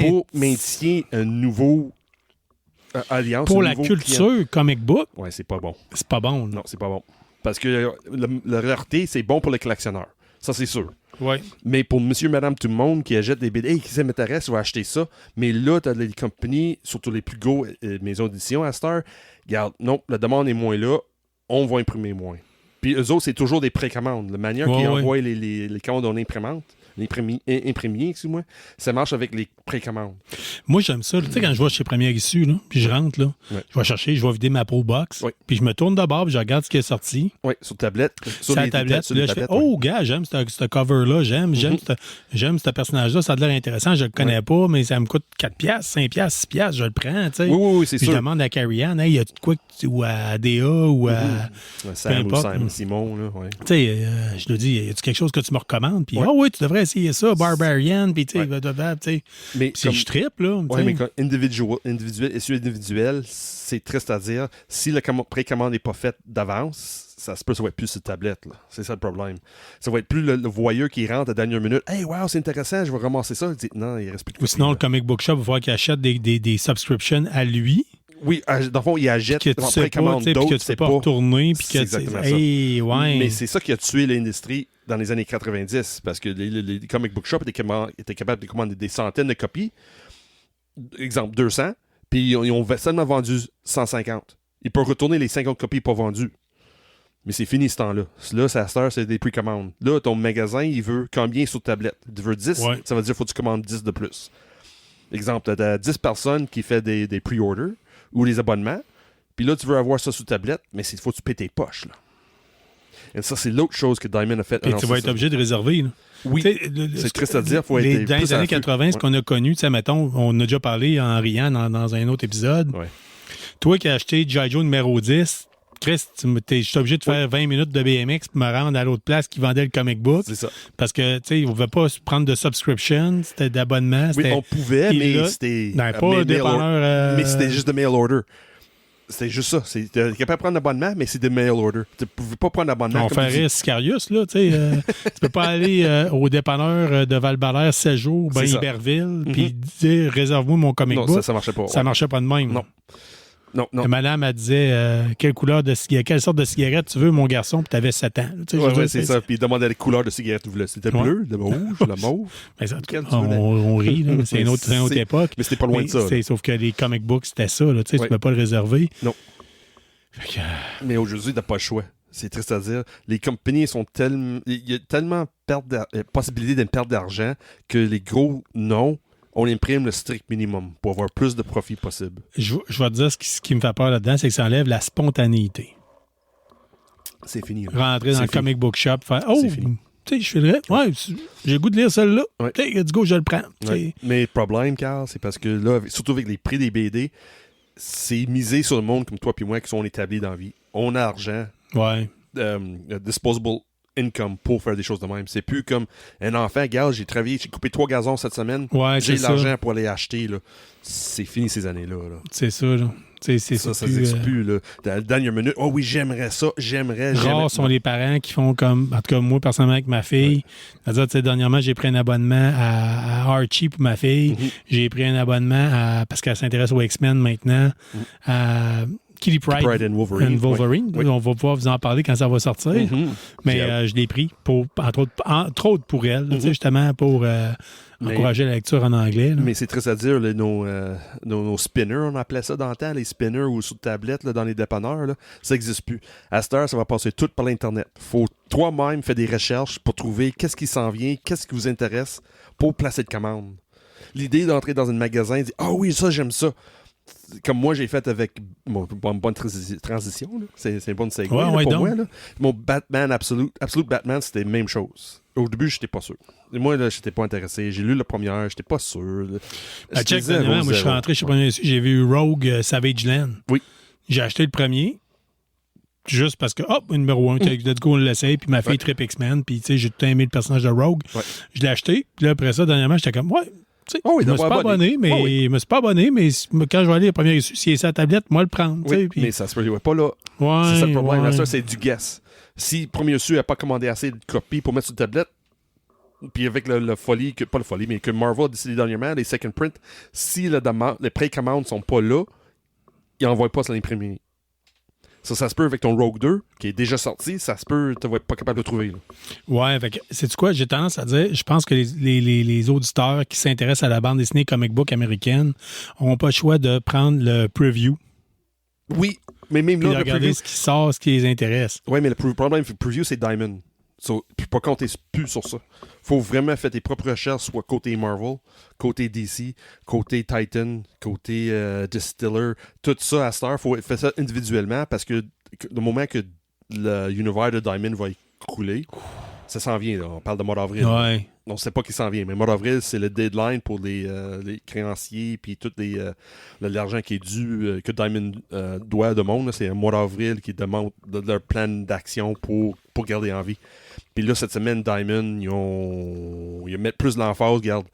pour maintenir un nouveau alliance.
Pour la culture comic book,
ouais, c'est pas bon.
C'est pas bon.
Non, c'est pas bon. Parce que la rareté, c'est bon pour les collectionneurs. Ça, c'est sûr.
Ouais.
Mais pour monsieur, madame, tout le monde qui achète des BD, qui ça m'intéresse, va acheter ça. Mais là, tu as des compagnies, surtout les plus gros maisons d'édition à Star, regarde, non, la demande est moins là, on va imprimer moins. Puis eux autres, c'est toujours des précommandes. La manière qu'ils envoient les commandes en imprimante, imprimiers, excuse-moi, ça marche avec les précommandes.
Moi, j'aime ça. Tu sais, quand je vais chez Première Issue, là, puis je rentre, là, je vais chercher, je vais vider ma Pro Box, puis je me tourne de bord, puis je regarde ce qui est sorti.
Oui, sur tablette.
Sur la tablette. Là, je fais, oh, gars, j'aime ce cover-là, j'aime ce personnage-là, ça a l'air intéressant, je le connais pas, mais ça me coûte 4$, 5$, 6$, je le prends, tu sais.
Oui, c'est
sûr. Je demande à Carrie-Anne, hey, y a de quoi, ou à DA, ou à...
Sam ou Simon, là,
Tu sais, je lui dis, y a-tu quelque chose que tu me recommandes? Puis, oui, tu devrais essayer essayer ça, Barbarian, puis tu sais,
Mais
si
comme-
je trippe, là.
Ouais, mais individuel, issue individuelle, c'est triste à dire. Si la précommande n'est pas faite d'avance, ça se peut, ça va être plus sur tablette. Là. C'est ça le problème. Ça va être plus le voyeur qui rentre à la dernière minute. Hey, wow, c'est intéressant, je vais ramasser ça. Il dit, non, il reste plus de
Ou sinon, le
copie, là.
comic book shop va falloir qu'il achète des subscriptions à lui.
Oui, dans le fond, il achète
Que tu
en
sais pas,
précommande
tu sais, puis
d'autres,
que tu
c'est
peux pas retourner, puis
C'est
que tu
exactement ça.
hey, ouais.
Mais c'est ça qui a tué l'industrie dans les années 90, parce que les comic book shops étaient capables de commander des centaines de copies. Exemple, 200, puis ils ont seulement vendu 150. Ils peuvent retourner les 50 copies pas vendues. Mais c'est fini ce temps-là. Là, ça sert, c'est des précommandes. Là, ton magasin, il veut combien sur tablette? Il veut 10,
Ouais.
ça veut dire qu'il faut que tu commandes 10 de plus. Exemple, tu as 10 personnes qui font des pre-orders ou les abonnements, puis là, tu veux avoir ça sous tablette, mais il faut que tu paies tes poches. Là. Et ça, c'est l'autre chose que Diamond a fait.
Puis tu vas être obligé de réserver. Là.
Oui,
Tu sais,
c'est triste à dire, faut être
dans
plus
les
à
années
l'affût.
80, ce
Ouais.
qu'on a connu, tu sais, mettons, on a déjà parlé en riant dans un autre épisode.
Ouais.
Toi qui as acheté G.I. Joe numéro 10, Chris, j'étais obligé de faire 20 minutes de BMX pour me rendre à l'autre place qui vendait le comic book.
C'est ça.
Parce que, tu sais, on ne pouvait pas se prendre de subscription, c'était d'abonnement.
Oui,
C'était
on pouvait,
il
mais
là-
c'était...
Non, pas dépanneur.
Mais c'était juste de mail order. C'était juste ça. Tu es capable de prendre l'abonnement, mais c'est de mail order. Tu ne pouvais pas prendre l'abonnement.
On
comme tu
ferait
dis.
Sicarius, là, tu sais. Tu peux pas aller au dépanneur de Val-Balaire 16 jours, ben
C'est ça.
Iberville, puis dire réserve-moi mon comic
Non,
book.
ça marchait pas.
Ça marchait pas de même.
Non. Non, non.
Et madame, elle disait quelle sorte de cigarette tu veux, mon garçon, puis t'avais 7 ans. Tu sais, je veux
Ouais,
dire,
c'est ça. Puis il demandait les couleurs de cigarette que tu voulais. C'était
Ouais.
bleu, le rouge, le mauve.
Mais ça,
Quel tu
on,
voulais.
on rit, là, mais c'est une autre
C'est-
époque.
Mais c'était pas loin
Mais
de ça. là.
sauf que les comic books, c'était ça. Là, tu sais,
Ouais.
tu peux pas le réserver.
Non.
Fait que,
Mais aujourd'hui, t'as pas le choix. C'est triste à dire. Les compagnies sont tellement... Il y a tellement possibilité d'une perte d'argent que les gros noms, on imprime le strict minimum pour avoir plus de profit possible.
je vais te dire ce qui me fait peur là-dedans, c'est que ça enlève la spontanéité.
C'est fini. là.
Rentrer dans
C'est
le
fini.
comic book shop, faire oh,
C'est fini.
tu sais, je fais le ouais, j'ai le goût de lire celle-là.
Ouais.
Tu sais, let's go, je le prends. Tu sais.
Ouais. Mais le problème, Carl, c'est parce que là, surtout avec les prix des BD, c'est misé sur le monde comme toi et moi qui sont établis dans la vie. On a l'argent,
Ouais.
disposable income pour faire des choses de même. C'est plus comme un enfant, gars, j'ai travaillé, j'ai coupé 3 gazons cette semaine,
Ouais,
j'ai
c'est
l'argent pour aller acheter. Là. C'est fini ces années-là. Là.
C'est ça, là. C'est
Ça
plus,
n'existe plus. Là. Dans la dernière minute, oh oui, j'aimerais ça, j'aimerais.
rares sont les parents qui font comme, en tout cas, moi, personnellement, avec ma fille. C'est-à-dire, tu sais, dernièrement, j'ai pris un abonnement à Archie pour ma fille.
Mhm.
J'ai pris un abonnement parce qu'elle s'intéresse aux X-Men maintenant, à Kitty Pryde.
Pride and Wolverine.
Wolverine.
Oui.
On va pouvoir vous en parler quand ça va sortir.
Mhm.
Mais
J'ai
je l'ai pris, entre autres pour elle, tu sais,
Mhm.
justement pour
Mais-
encourager la lecture en anglais. là.
Mais c'est triste à dire, là, nos spinners, on appelait ça dans le temps, les spinners ou sous tablette là, dans les dépanneurs, là, ça n'existe plus. À cette heure, ça va passer tout par l'Internet. Faut toi-même faire des recherches pour trouver qu'est-ce qui s'en vient, qu'est-ce qui vous intéresse pour placer de commande. L'idée d'entrer dans un magasin et dire « Ah oui, ça, j'aime ça ». Comme moi, j'ai fait avec une bonne transition. Là. C'est une bonne segue
Ouais,
là,
ouais,
pour
donc.
moi. Là. Mon Batman Absolute Batman, c'était la même chose. Au début, j'étais pas sûr. Moi, là, j'étais pas intéressé. J'ai lu la première, j'étais pas sûr. Là.
À
Je
check,
disais,
dernièrement, moi, je suis
zéro.
rentré chez Premier Dessus, j'ai vu Rogue Savage Land.
Oui.
J'ai acheté le premier, juste parce que, hop, numéro 1, let's go, on l'essaye, puis ma fille
Ouais.
trip X-Men, puis tu sais, j'ai tout aimé le personnage de Rogue.
Ouais.
Je l'ai acheté, puis là, après ça, dernièrement, j'étais comme, ouais, tu sais,
Oh oui,
je me suis
d'avoir
pas abonné, mais
Oh oui.
je me suis pas abonné, mais quand je vais aller le premier issue, s'il est sur la tablette, moi, le prendre, tu sais,
Oui,
puis-
mais ça se peut pas là.
ouais,
C'est ça le problème.
ouais.
Ça, c'est du guess. Si Premier Su n'a pas commandé assez de copies pour mettre sur tablette, puis avec la folie, pas la folie, mais que Marvel a décidé dernièrement, les second print, si les précommandes sont pas là, ils n'envoient pas sur l'imprimerie. Ça se peut avec ton Rogue 2, qui est déjà sorti, ça se peut, tu vas être pas capable de le trouver. Là.
Ouais, fait que, sais-tu quoi? J'ai tendance à dire, je pense que les auditeurs qui s'intéressent à la bande dessinée comic book américaine n'ont pas le choix de prendre le preview
Oui, mais même
puis de
là, le
regarder
preview...
ce qui sort, ce qui les intéresse.
Oui, mais le problème avec le preview, c'est Diamond. So, puis pas compter plus sur ça. Faut vraiment faire tes propres recherches, soit côté Marvel, côté DC, côté Titan, côté Distiller, tout ça à Star. Faut faire ça individuellement parce que le moment que l'univers de Diamond va écrouler, Ça s'en vient, là. On parle de mois d'avril.
Ouais.
On ne sait pas qui s'en vient, mais mois d'avril, c'est le deadline pour les créanciers puis tout l'argent qui est dû, que Diamond doit de monde. Là. C'est un mois d'avril qui demande leur plan d'action pour garder en vie. Puis là, cette semaine, Diamond, ils mettent plus l'emphase, regarde,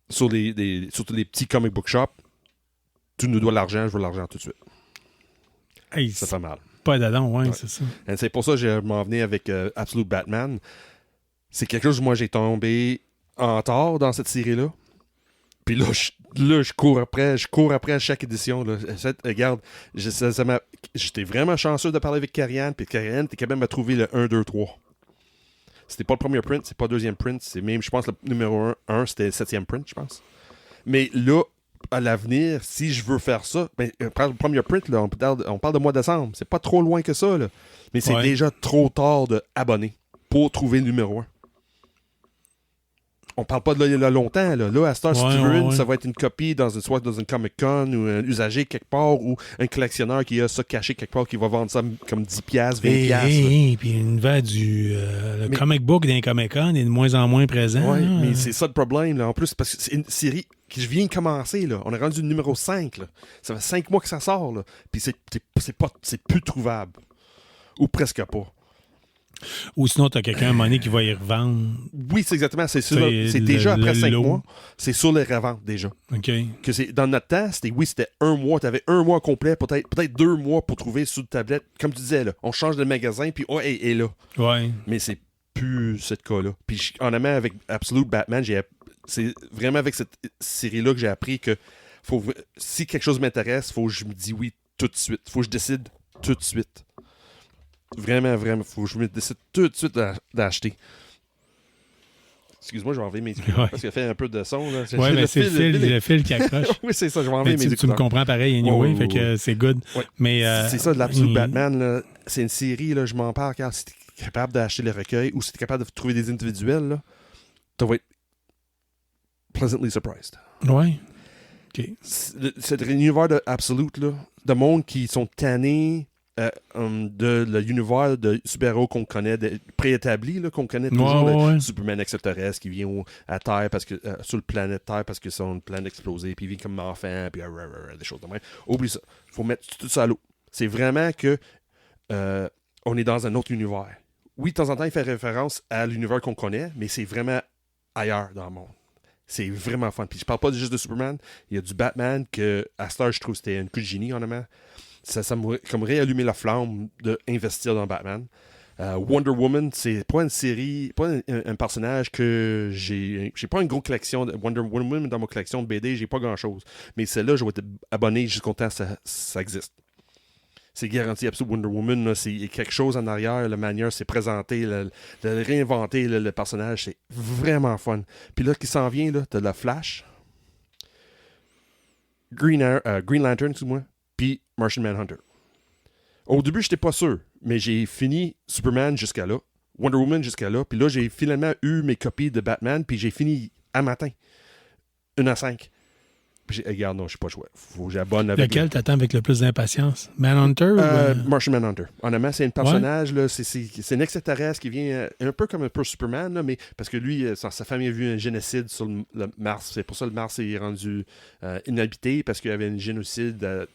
surtout les petits comic book shops. Tu nous dois l'argent, je veux l'argent tout de suite.
Hey,
Ça fait mal.
pas d'adon, ouais,
Ouais.
c'est ça.
Et c'est pour ça que je m'en venais avec Absolute Batman. C'est quelque chose, moi, j'ai tombé en tort dans cette série-là. Puis là, je cours après à chaque édition. Là. Regarde, j'étais vraiment chanceux de parler avec Karianne, puis Karianne était capable de trouver le 1, 2, 3. C'était pas le premier print, c'est pas le deuxième print, c'est même, je pense, le numéro 1 c'était le 7e print, je pense. Mais là, à l'avenir, si je veux faire ça, le premier print, là, on parle de mois de décembre. C'est pas trop loin que ça, là. Mais c'est
Ouais.
déjà trop tard de abonner pour trouver le numéro 1. On parle pas de là longtemps. Là, à Star, si tu veux une, ça va être une copie soit dans une Comic-Con ou un usager quelque part ou un collectionneur qui a ça caché quelque part qui va vendre ça comme 10$, 20$.
Puis une nouvelle le comic book d'un Comic-Con est de moins en moins présent.
Oui,
là.
mais c'est ça le problème. Là. En plus, parce que c'est une série qui vient de commencer. Là. On est rendu le numéro 5. Là. Ça fait 5 mois que ça sort. Là. Puis c'est plus trouvable. Ou presque pas.
Ou sinon, tu as quelqu'un à un moment donné qui va y revendre.
Oui, c'est exactement. C'est
C'est
déjà après
le
5
lot.
mois. C'est sur les reventes déjà.
OK.
Dans notre temps, c'était 1 mois. Tu avais 1 mois complet, peut-être 2 mois pour trouver sur une tablette. Comme tu disais, là, on change de magasin, puis elle est là.
Ouais.
Mais c'est plus ce cas-là. Puis honnêtement, avec Absolute Batman, c'est vraiment avec cette série-là que j'ai appris que si quelque chose m'intéresse, il faut que je me dise oui tout de suite. Il faut que je décide tout de suite. Vraiment, vraiment, faut que je me décide tout de suite d'acheter. Excuse-moi, je vais enlever mes écouteurs
Ouais.
parce qu'il a fait un peu de son. Là.
Ouais, mais c'est le fil qui accroche.
Oui, c'est ça, je vais
Mais
enlever mes
tu me
écouteurs.
comprends pareil, anyway,
Ouais,
fait que c'est good.
Ouais.
Mais,
C'est ça, de l'Absolute Batman. Là. C'est une série, là, je m'en parle, car si tu es capable d'acheter le recueil ou si tu es capable de trouver des individuels, là, tu vas être pleasantly surprised.
Ouais. OK.
C'est l'univers de Absolute, là, de monde qui sont tannés de l'univers de super-héros qu'on connaît, préétabli, là, qu'on connaît toujours,
Ouais.
Superman extraterrestre qui vient à Terre, sur le planète Terre parce que c'est une planète explosée, puis il vient comme enfant, puis des choses de même. Oublie ça. Il faut mettre tout ça à l'eau. C'est vraiment que on est dans un autre univers. Oui, de temps en temps, il fait référence à l'univers qu'on connaît, mais c'est vraiment ailleurs dans le monde. C'est vraiment fun. Puis je parle pas juste de Superman. Il y a du Batman que, à Star, je trouve que c'était un coup de génie, honnêtement. Ça m'a comme réallumé la flamme d'investir dans Batman. Wonder Woman, c'est pas une série, pas un personnage que j'ai pas une grosse collection de Wonder Woman dans ma collection de BD, j'ai pas grand-chose. Mais celle-là, je vais être abonné jusqu'au temps que ça existe. C'est garanti absolu. Wonder Woman, là, c'est quelque chose en arrière, la manière c'est présenté, de réinventer le personnage, c'est vraiment fun. Puis là, qui s'en vient, là, t'as la Flash, Green Lantern, excuse-moi, puis Martian Manhunter. Au début, j'étais pas sûr, mais j'ai fini Superman jusqu'à là, Wonder Woman jusqu'à là, puis là, j'ai finalement eu mes copies de Batman, puis j'ai fini à matin. 1-5. Regarde, non, je suis pas choix. Faut que j'abonne avec.
Lequel t'attends avec le plus d'impatience? Manhunter ou...
Martian Manhunter. Honnêtement, c'est un personnage, là, c'est un extraterrestre qui vient un peu comme un peu Superman, là, mais parce que lui, sa famille a vu un génocide sur le Mars. C'est pour ça que le Mars est rendu inhabité, parce qu'il y avait un génocide,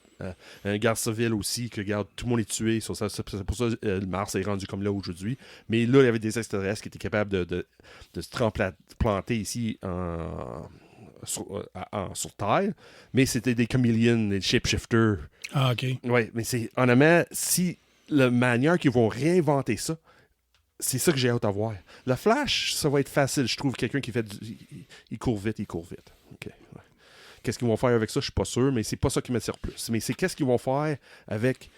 une guerre civile aussi, que regarde, tout le monde est tué. C'est pour ça que le Mars est rendu comme là aujourd'hui. Mais là, il y avait des extraterrestres qui étaient capables de se planter ici sur Terre, mais c'était des chameleons, des shapeshifters.
Ah, OK.
Oui, mais c'est honnêtement, si la manière qu'ils vont réinventer ça, c'est ça que j'ai hâte à voir. Le Flash, ça va être facile. Je trouve quelqu'un qui fait il court vite. OK. Ouais. Qu'est-ce qu'ils vont faire avec ça, je suis pas sûr, mais c'est pas ça qui m'attire plus. Mais c'est qu'est-ce qu'ils vont faire avec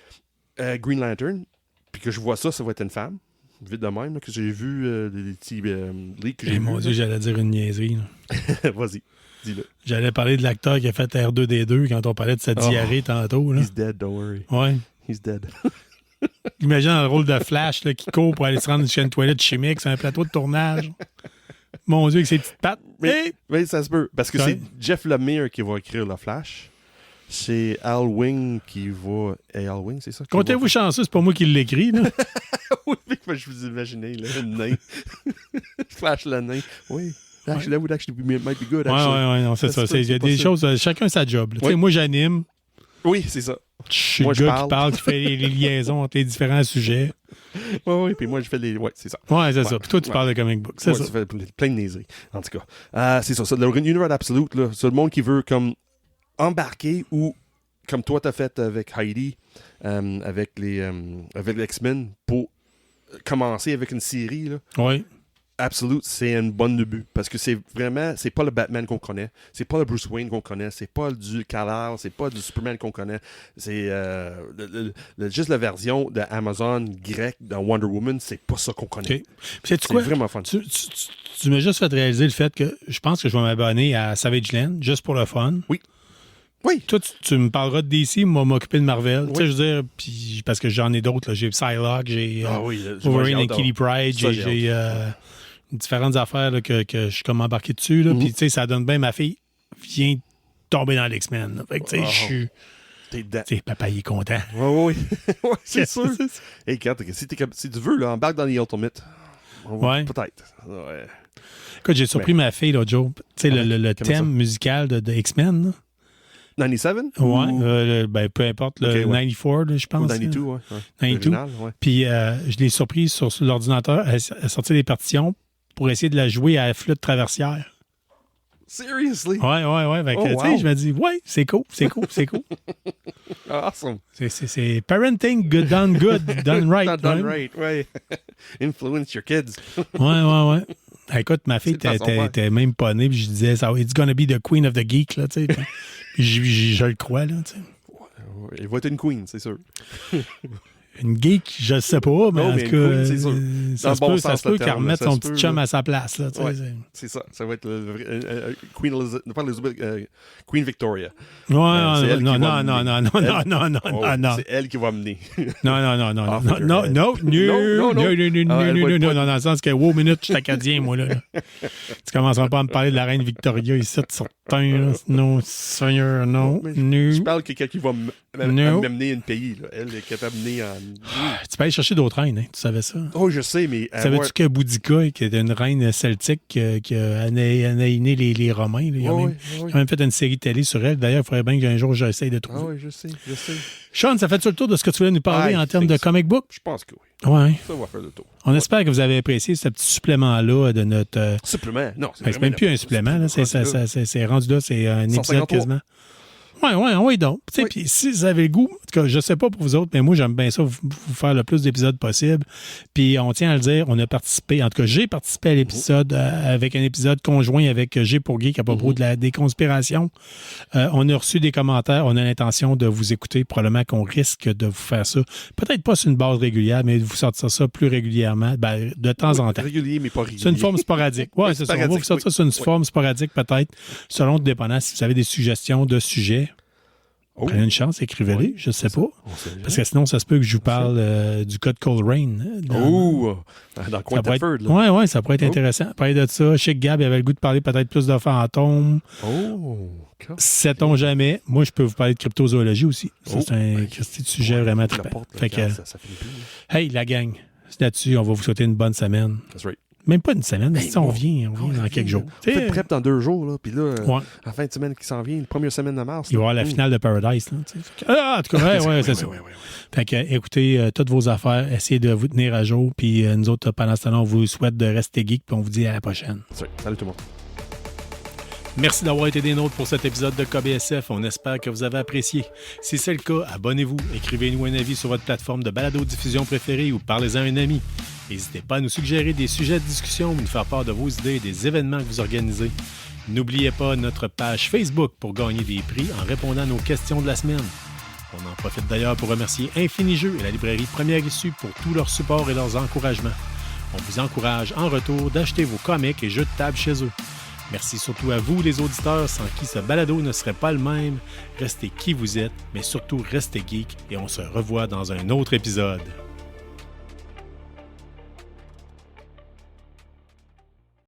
Green Lantern, puis que je vois ça va être une femme. Vite de même, là, que j'ai vu des petits leaks que j'ai vus.
Mon Dieu, j'allais dire une niaiserie. Là.
Vas-y, dis-le.
J'allais parler de l'acteur qui a fait R2D2 quand on parlait de sa diarrhée tantôt. Là.
He's dead, don't worry.
Ouais.
He's dead.
Imagine le rôle de Flash là, qui court pour aller se rendre chez une toilette chimique sur un plateau de tournage. Mon Dieu, avec ses petites pattes.
Mais ça se peut. Parce que
Ouais.
c'est Jeff Lemire qui va écrire le Flash. c'est Al Wing qui va... Al Wing, c'est ça?
Comptez-vous chanceux, c'est pas moi qui l'écris, là.
Oui, moi, je vous imaginais, là, le nain. Flash le nain. Oui. Actually, that would actually might be good, actually.
Ouais, non, c'est ça. Il y a des choses, chacun sa job. Tu sais, moi, j'anime.
Oui, c'est ça.
Je suis
Moi,
le
je
gars
parle.
qui parle, qui fait les liaisons entre les différents sujets.
Oui, puis moi, je fais les... Oui, c'est ça.
Ouais, c'est ça. Puis toi, tu parles de comic book. C'est
Ouais,
ça.
tu fais plein de niaiseries, en tout cas. C'est ça. Le univers absolute, là, c'est le monde qui veut comme embarquer ou, comme toi, t'as fait avec Heidi, avec les X-Men, pour commencer avec une série, là.
Oui.
Absolute, c'est une bonne début. Parce que c'est vraiment, c'est pas le Batman qu'on connaît, c'est pas le Bruce Wayne qu'on connaît, c'est pas du Kal-El, c'est pas du Superman qu'on connaît. C'est juste la version de Amazon grecque dans Wonder Woman, c'est pas ça qu'on connaît.
OK. Puis sais-tu
C'est
quoi?
vraiment fun.
Tu m'as juste fait réaliser le fait que je pense que je vais m'abonner à Savage Land, juste pour le fun.
Oui.
Toi, tu me parleras de DC, moi, m'occuper de Marvel.
Oui.
Tu sais, je veux dire, puis parce que j'en ai d'autres. Là. J'ai Psylocke, j'ai Wolverine et Kitty Pryde,
Ça,
j'ai différentes affaires là, que je suis comme embarqué dessus. Là. Puis, tu sais, ça donne bien ma fille vient tomber dans l'X-Men. Là. Fait que, tu sais, je suis...
T'es dedans.
Tu sais, papa, il est content.
Oui. Ouais, c'est sûr. Et quand, si tu veux, là, embarque dans les Ultimate.
Ouais.
Peut-être. Ouais.
Écoute, j'ai surpris ma fille l'autre jour. Tu sais, le
Comment
thème
ça?
musical de X-Men. Là.
97?
Ouais, ben, peu importe, le
Ok, ouais.
94, là, je
Ou
pense.
92, ouais.
92.
Original, ouais.
Puis je l'ai surpris sur l'ordinateur à sortir des partitions pour essayer de la jouer à la flûte traversière.
Seriously?
Ouais. Fait que,
Oh,
tu sais,
wow.
je me dis, ouais, c'est cool.
Awesome.
C'est parenting done right.
Done right, ouais. Influence your kids.
Ouais. Écoute, ma fille
C'est de façon, ouais.
était même pas née, puis je disais, it's gonna be the queen of the geek, là, tu sais. Puis je le crois, là, tu sais.
Il va être une queen, c'est sûr.
Une geek, je le sais pas, mais
Non,
en
mais
tout
une
cas,
queen, c'est sûr.
ça
Dans
se
le bon
peut,
sens,
ça se peut
le
qu'elle
terme,
remette
ça
son
se
petit
peut,
chum
là.
à sa place, là, tu sais.
Ouais. C'est ça. Ça va être Queen Elizabeth, pas Elizabeth, Queen Victoria.
Ouais,
c'est elle qui
non.
C'est elle qui va mener.
Non, dans le sens que, wow, minute, je suis acadien, moi, là. Tu commenceras pas à me parler de la reine Victoria ici, certain, non, seigneur, non,
Je parle de quelqu'un qui va
No.
m'amener un pays. Là. Elle est capable de mener en...
Tu peux aller chercher d'autres reines, hein, tu savais ça?
Oh, je sais, mais...
Savais-tu que Boudica, qui était une reine celtique qui a annéhiné les Romains, là, ils ont même fait une série télé sur elle. D'ailleurs, il faudrait bien qu'un jour j'essaye de trouver.
Ah oui, je sais.
Sean, ça fait-tu le tour de ce que tu voulais nous parler en termes de comic book?
Je pense que oui.
Ouais.
Ça va faire le tour.
On espère que vous avez apprécié ce petit supplément-là de notre...
Supplément? Non,
c'est même plus un supplément, là. C'est rendu là, c'est un épisode
153.
quasiment. Oui, donc. Tu sais,
Oui.
puis si vous avez le goût, en tout cas, je sais pas pour vous autres, mais moi, j'aime bien ça, vous faire le plus d'épisodes possible. Puis on tient à le dire, on a participé, en tout cas, j'ai participé à l'épisode avec un épisode conjoint avec G pour Geek à propos des conspirations. On a reçu des commentaires, on a l'intention de vous écouter. Probablement qu'on risque de vous faire ça. Peut-être pas sur une base régulière, mais de vous sortir ça plus régulièrement, de temps en temps.
Régulier, mais pas régulier.
C'est une forme sporadique. Oui, c'est ça. On va vous sortir ça sur une forme sporadique, peut-être, selon le dépendant. Si vous avez des suggestions de sujets, prenez une chance, écrivez-les,
Oui,
je sais pas. Parce
que...
que sinon, ça se peut que je vous parle du cas de Coleraine.
dans le coin de Thetford, là.
Oui, ça pourrait être intéressant. Parler de ça. Je sais que Gab avait le goût de parler peut-être plus de fantômes. Sait-on jamais. Moi, je peux vous parler de cryptozoologie aussi. Ça, c'est un sujet vraiment très fait que,
ça finit plus.
hey, la gang, c'est là-dessus. On va vous souhaiter une bonne semaine.
That's right.
Même pas une semaine, mais si on revient dans quelques jours.
Faites prep dans 2 jours, là. Puis là,
Ouais.
en fin de semaine qui s'en vient, la première semaine de mars.
Il va y avoir la finale de Paradise. Là, en tout cas, c'est ça. Fait que, écoutez, toutes vos affaires, essayez de vous tenir à jour. Puis nous autres, pendant ce temps-là, on vous souhaite de rester geek. Puis on vous dit à la prochaine.
Salut tout le monde.
Merci d'avoir été des nôtres pour cet épisode de KBSF. On espère que vous avez apprécié. Si c'est le cas, abonnez-vous, écrivez-nous un avis sur votre plateforme de balado-diffusion préférée ou parlez-en à un ami. N'hésitez pas à nous suggérer des sujets de discussion ou nous faire part de vos idées et des événements que vous organisez. N'oubliez pas notre page Facebook pour gagner des prix en répondant à nos questions de la semaine. On en profite d'ailleurs pour remercier Infini Jeux et la librairie Première Issue pour tout leur support et leurs encouragements. On vous encourage en retour d'acheter vos comics et jeux de table chez eux. Merci surtout à vous, les auditeurs, sans qui ce balado ne serait pas le même. Restez qui vous êtes, mais surtout restez geek et on se revoit dans un autre épisode.